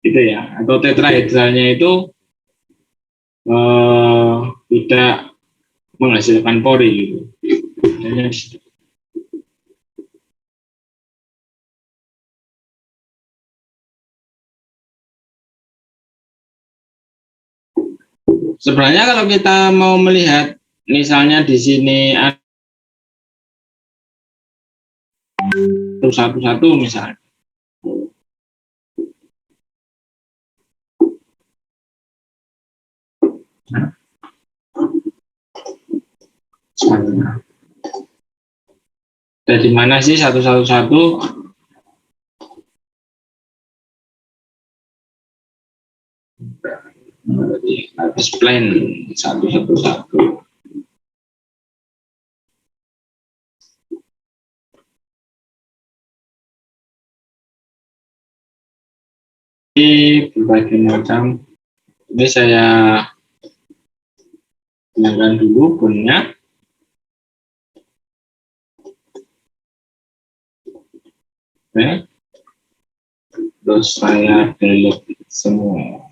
itu ya, atau tetrahedralnya itu tidak menghasilkan pori gitu. Sebenarnya kalau kita mau melihat misalnya di sini satu-satu misalnya. Dari mana sih satu-satu? Lattice plan 111. Berbagai macam. Ini saya gunakan dulu punya. Oke. Terus saya delete semua.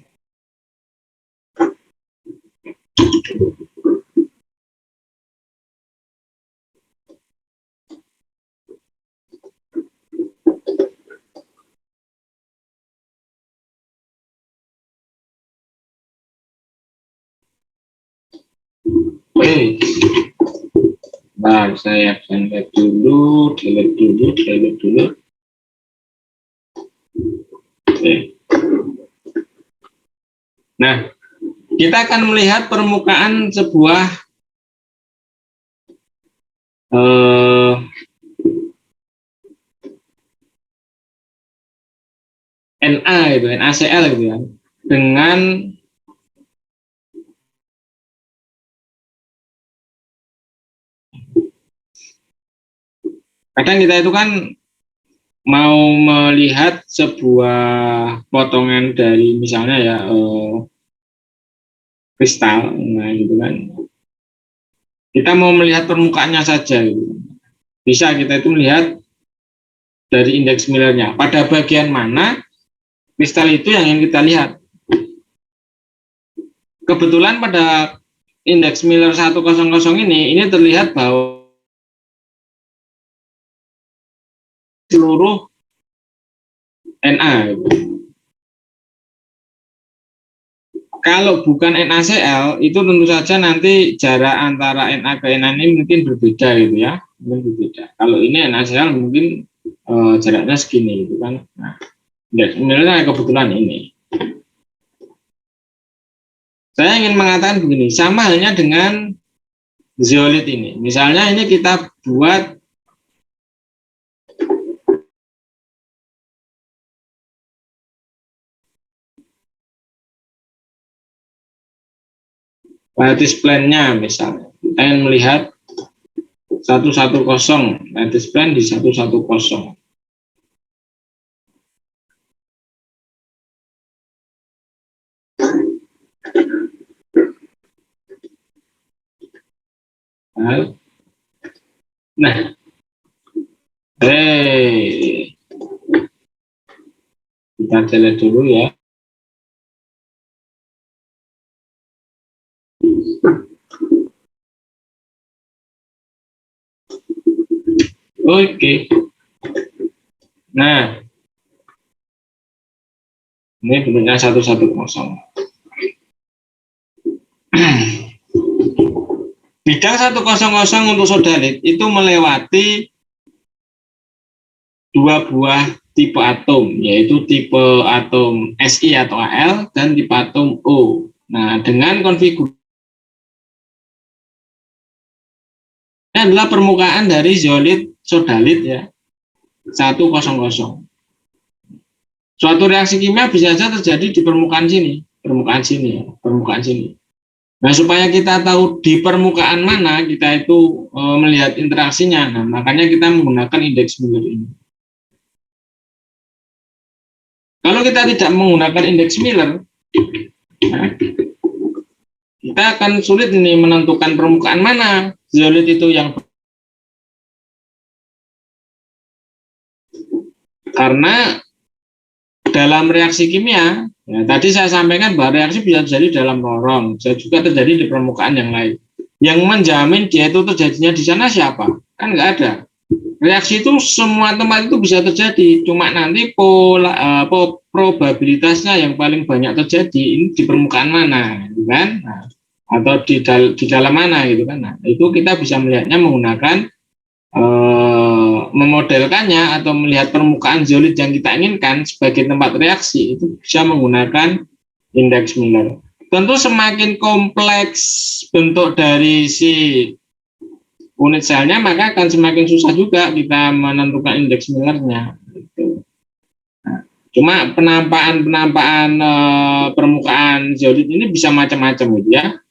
Oke. Nah, saya delete dulu. Oke. Nah, kita akan melihat permukaan sebuah NA itu, NaCl gitu ya, dengan kadang kita itu kan mau melihat sebuah potongan dari misalnya ya kristal, nah gitu kan. Kita mau melihat permukaannya saja, gitu. Bisa kita itu melihat dari indeks Millernya. Pada bagian mana kristal itu yang ingin kita lihat. Kebetulan pada indeks Miller 100 ini terlihat bahwa seluruh Na. Kalau bukan NaCl, itu tentu saja nanti jarak antara Na ke Na ini mungkin berbeda gitu ya. Mungkin berbeda. Kalau ini NaCl mungkin jaraknya segini gitu kan. Nah, indeks Millernya kebetulan ini. Saya ingin mengatakan begini, sama halnya dengan zeolit ini. Misalnya ini kita buat lattice plan-nya misalnya. Kita ingin melihat 110, lattice plan di 110. Nah, kita delete dulu ya. Oke. Nah, ini bentuknya 110. Bidang 100 untuk sodalit itu melewati dua buah tipe atom, yaitu tipe atom Si atau Al dan tipe atom O. Nah, dengan konfigurasi ini adalah permukaan dari zeolit sodalit ya, 100. Suatu reaksi kimia bisa saja terjadi di permukaan sini. Nah, supaya kita tahu di permukaan mana kita itu melihat interaksinya, nah makanya kita menggunakan indeks Miller ini. Kalau kita tidak menggunakan indeks Miller, nah, kita akan sulit ini menentukan permukaan mana zeolit itu yang, karena dalam reaksi kimia, ya, tadi saya sampaikan bahwa reaksi bisa terjadi dalam lorong, bisa juga terjadi di permukaan yang lain. Yang menjamin dia itu terjadinya di sana siapa? Kan nggak ada. Reaksi itu semua tempat itu bisa terjadi, cuma nanti probabilitasnya yang paling banyak terjadi ini di permukaan mana, gitu kan? Nah, atau di dalam mana, gitu kan? Nah, itu kita bisa melihatnya menggunakan memodelkannya atau melihat permukaan zeolit yang kita inginkan sebagai tempat reaksi itu bisa menggunakan indeks Miller. Tentu semakin kompleks bentuk dari si unit selnya, maka akan semakin susah juga kita menentukan indeks Millernya. Nah, Cuma penampakan permukaan zeolit ini bisa macam-macam gitu ya.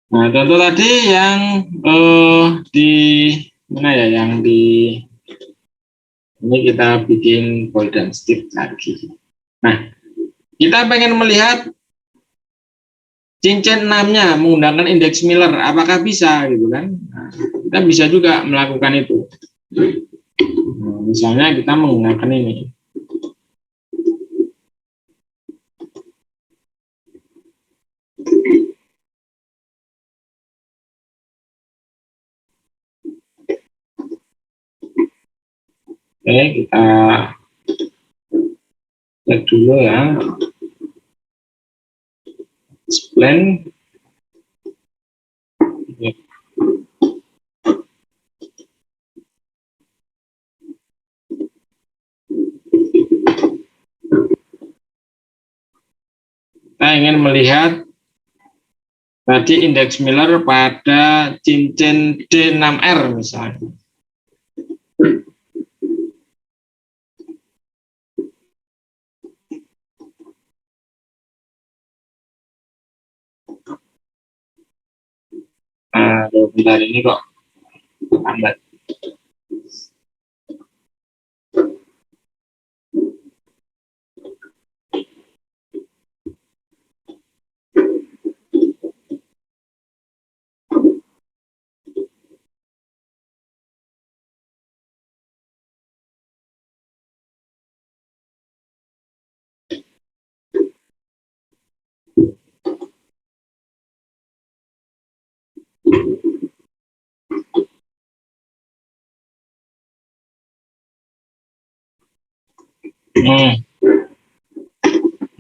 Nah, contoh tadi yang di mana ya, yang di ini kita bikin bold dan stick lagi. Nah, kita pengen melihat cincin 6-nya menggunakan indeks Miller, apakah bisa gitu kan? Nah, kita bisa juga melakukan itu. Nah, misalnya kita menggunakan ini. Oke, kita cek dulu ya. Spline. Kita ingin melihat tadi indeks Miller pada cincin D6R misalnya. Nah, bentar ini kok lambat.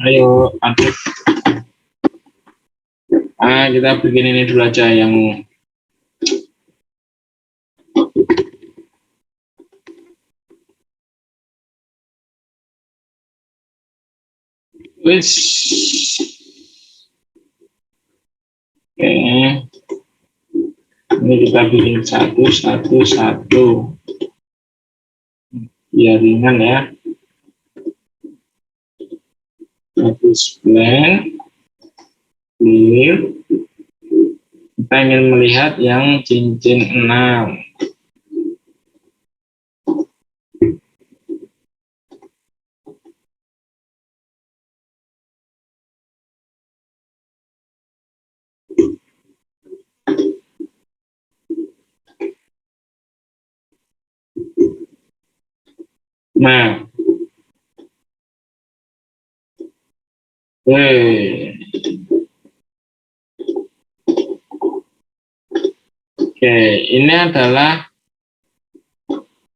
Ayo, Patrick. Kita bikin ini dulu aja yang which oke. Ini kita bikin satu biar ringan ya. Satu spline clear. Kita ingin melihat yang cincin 6. Nah, Oke, ini adalah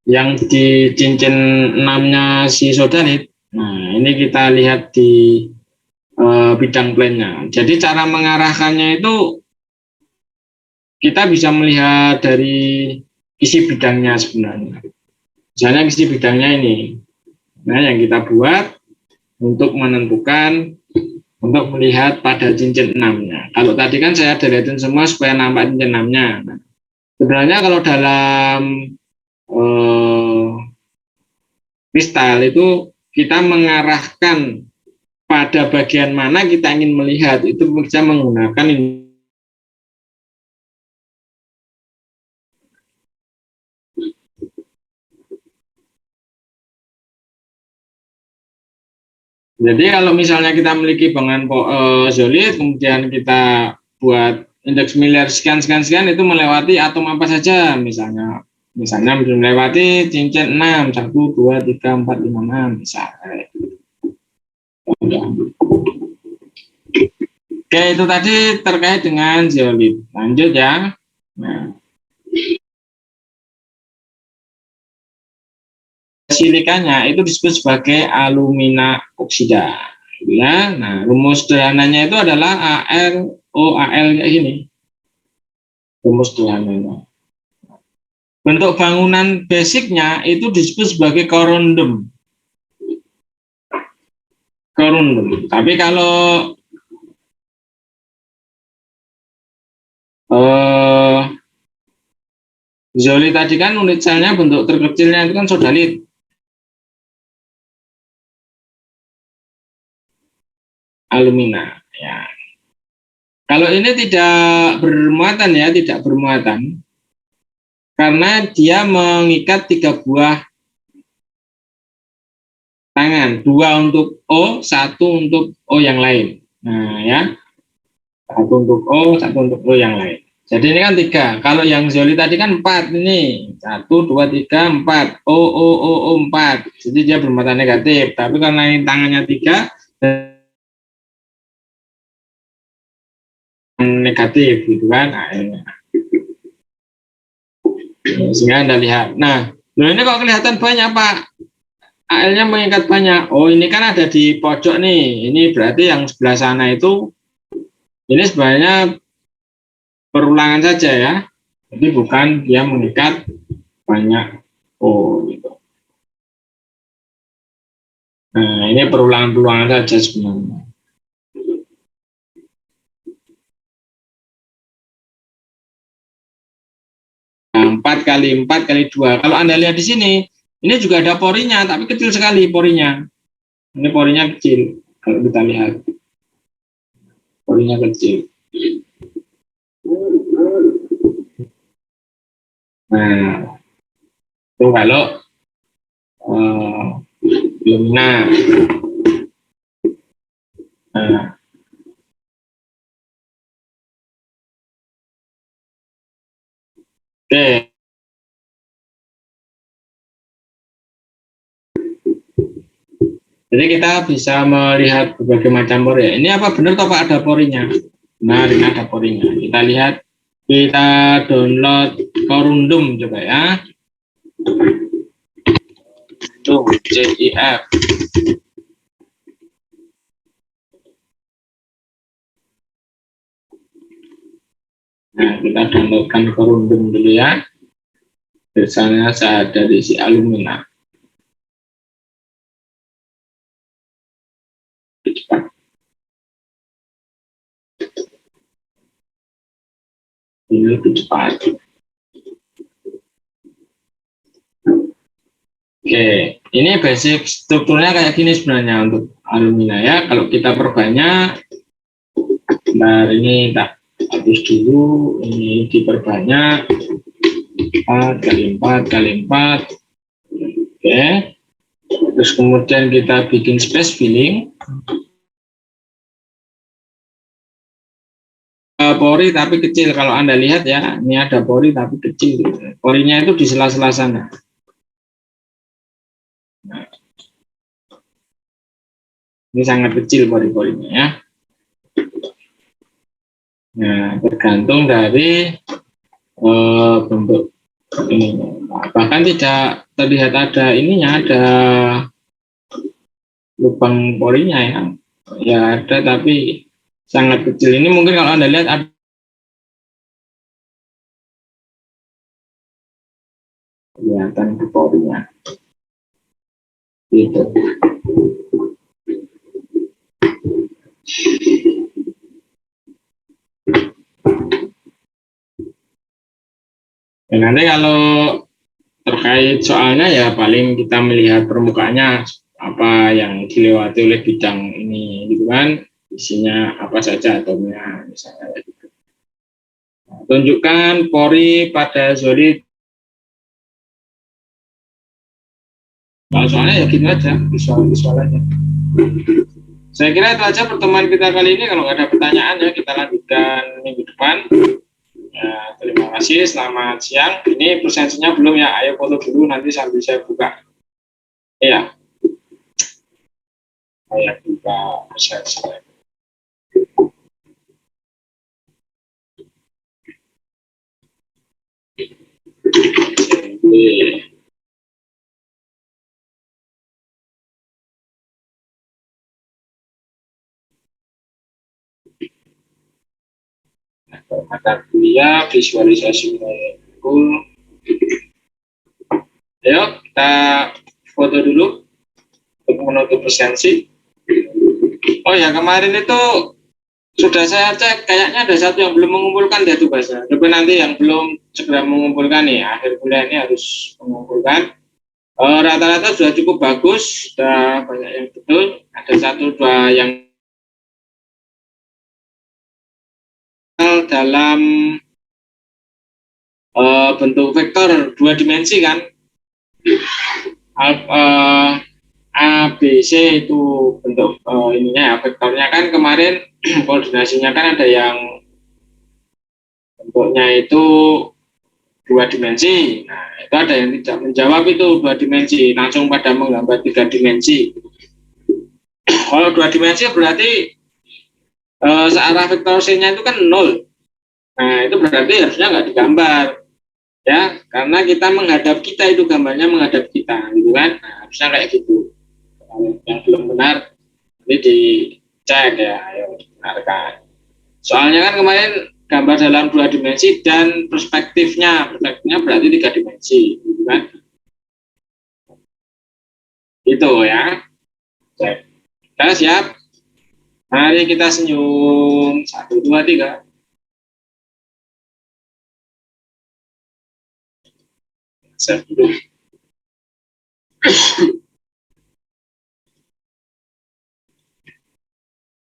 yang di cincin 6-nya si sodalit. Nah, ini kita lihat di bidang plane-nya. Jadi cara mengarahkannya itu kita bisa melihat dari isi bidangnya sebenarnya. Misalnya isi bidangnya ini. Nah, yang kita buat untuk menentukan, untuk melihat pada cincin 6-nya. Kalau tadi kan saya deletin semua supaya nampak cincin 6-nya. Nah, sebenarnya kalau dalam kristal itu kita mengarahkan pada bagian mana kita ingin melihat, itu bisa menggunakan ini. Jadi kalau misalnya kita memiliki bangunan zeolit, kemudian kita buat indeks Miller sekian itu melewati atom apa saja, misalnya melewati cincin 6, 1, 2, 3, 4, 5, 6 misalnya. Oke, itu tadi terkait dengan zeolit. Lanjut ya. Nah, silikanya itu disebut sebagai alumina oksida. Ya, nah rumus sederhananya itu adalah ArOAl kayak gini. Rumus sederhananya. Bentuk bangunan basicnya itu disebut sebagai corundum. Corundum. Tapi kalau Zoli tadi kan unit selnya bentuk terkecilnya itu kan sodalit. Alumina. Ya. Kalau ini tidak bermuatan ya, tidak bermuatan. Karena dia mengikat 3 buah tangan. 2 untuk O, 1 untuk O yang lain. Nah ya, 1 untuk O, 1 untuk O yang lain. Jadi ini kan 3. Kalau yang Zoli tadi kan 4 ini. 1, 2, 3, 4. O, O, O, O, 4. Jadi dia bermuatan negatif. Tapi karena ini tangannya 3, negatif gitu kan. Nah, sehingga Anda lihat. Nah, ini kok kelihatan banyak Pak. AL-nya mengikat banyak. Oh, ini kan ada di pojok nih. Ini berarti yang sebelah sana itu, ini sebenarnya perulangan saja ya. Jadi bukan dia mengikat banyak. Oh, gitu. Nah, ini perulangan-perulangan saja sebenarnya. Nah, 4 kali 4 kali 2. Kalau Anda lihat di sini, ini juga ada porinya, tapi kecil sekali porinya. Ini porinya kecil, kalau kita lihat. Porinya kecil. Nah, itu kalau lumina. Nah, oke. Jadi kita bisa melihat berbagai macam pori. Ini apa benar toh Pak ada porinya? Nah, ini ada porinya. Kita lihat, kita download Corundum coba ya. Tuh, CIF. Nah, kita downloadkan Corundum dulu ya. Biasanya saya ada di si alumina. Cepat. Ini lebih cepat. Oke, ini basic strukturnya kayak gini sebenarnya untuk alumina ya. Kalau kita perbanyak, nah ini tak hapus dulu, ini diperbanyak 4 kali 4 kali 4. Oke, terus kemudian kita bikin space filling. Pori tapi kecil, kalau Anda lihat ya, ini ada pori tapi kecil. Porinya itu di sela-sela sana. Nah, ini sangat kecil pori-porinya ya. Nah, tergantung dari bentuk ini. Bahkan tidak terlihat ada ininya, ada lubang porinya ya. Ya ada tapi sangat kecil. Ini mungkin kalau Anda lihat ada kelihatan di porinya. Gitu. Dan nanti kalau terkait soalnya ya paling kita melihat permukaannya apa yang dilewati oleh bidang ini gitu kan, isinya apa saja atomnya misalnya gitu. Nah, tunjukkan pori pada solid. Kalau soalnya ya gitu aja, visual aja. Saya kira itu aja pertemuan kita kali ini. Kalau nggak ada pertanyaan ya kita lanjutkan minggu depan. Ya, terima kasih, selamat siang. Ini presensinya belum ya, ayo foto dulu nanti sambil saya buka. Iya, saya buka presensi. Oke. Mata kuliah visualisasi molekul. Ayo kita foto dulu untuk menutup presensi. Oh ya, kemarin itu Sudah saya cek, kayaknya ada satu yang belum mengumpulkan deh tuh bahasa. Coba nanti yang belum segera mengumpulkan nih, akhir bulan ini harus mengumpulkan. Rata-rata sudah cukup bagus, sudah banyak yang betul. Ada satu dua yang dalam bentuk vektor dua dimensi kan. A, B, C itu bentuk ininya ya, vektornya kan kemarin koordinasinya kan ada yang bentuknya itu dua dimensi. Nah, itu ada yang tidak menjawab itu dua dimensi, langsung pada menggambar tiga dimensi. Kalau dua dimensi berarti searah vektor C-nya itu kan 0. Nah, itu berarti harusnya nggak digambar. Ya, karena kita menghadap kita itu gambarnya menghadap kita, gitu kan? Nah, harusnya kayak gitu. Yang belum benar, ini dicek ya, ayo dibenarkan. Soalnya kan kemarin gambar dalam dua dimensi dan perspektifnya berarti tiga dimensi, gitu kan? Itu ya. Cek. Kita siap? Mari kita senyum. 1, 2, 3. Siap dulu.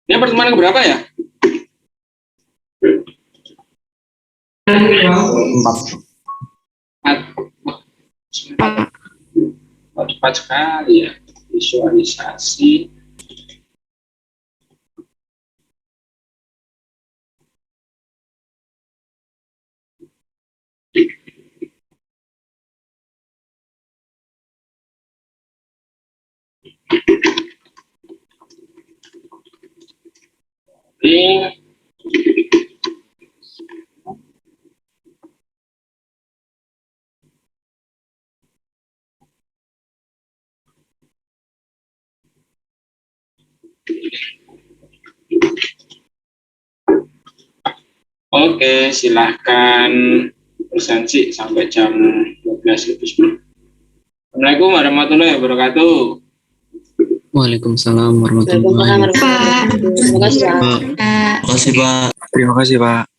Ini pertemuan keberapa ya? 4. Cepat sekali ya. Visualisasi. Ini oke, silahkan presensi sampai jam 12:10. Assalamualaikum warahmatullahi wabarakatuh. Waalaikumsalam warahmatullahi wabarakatuh. Terima kasih, Pak. Terima kasih, Pak. Terima kasih, Pak.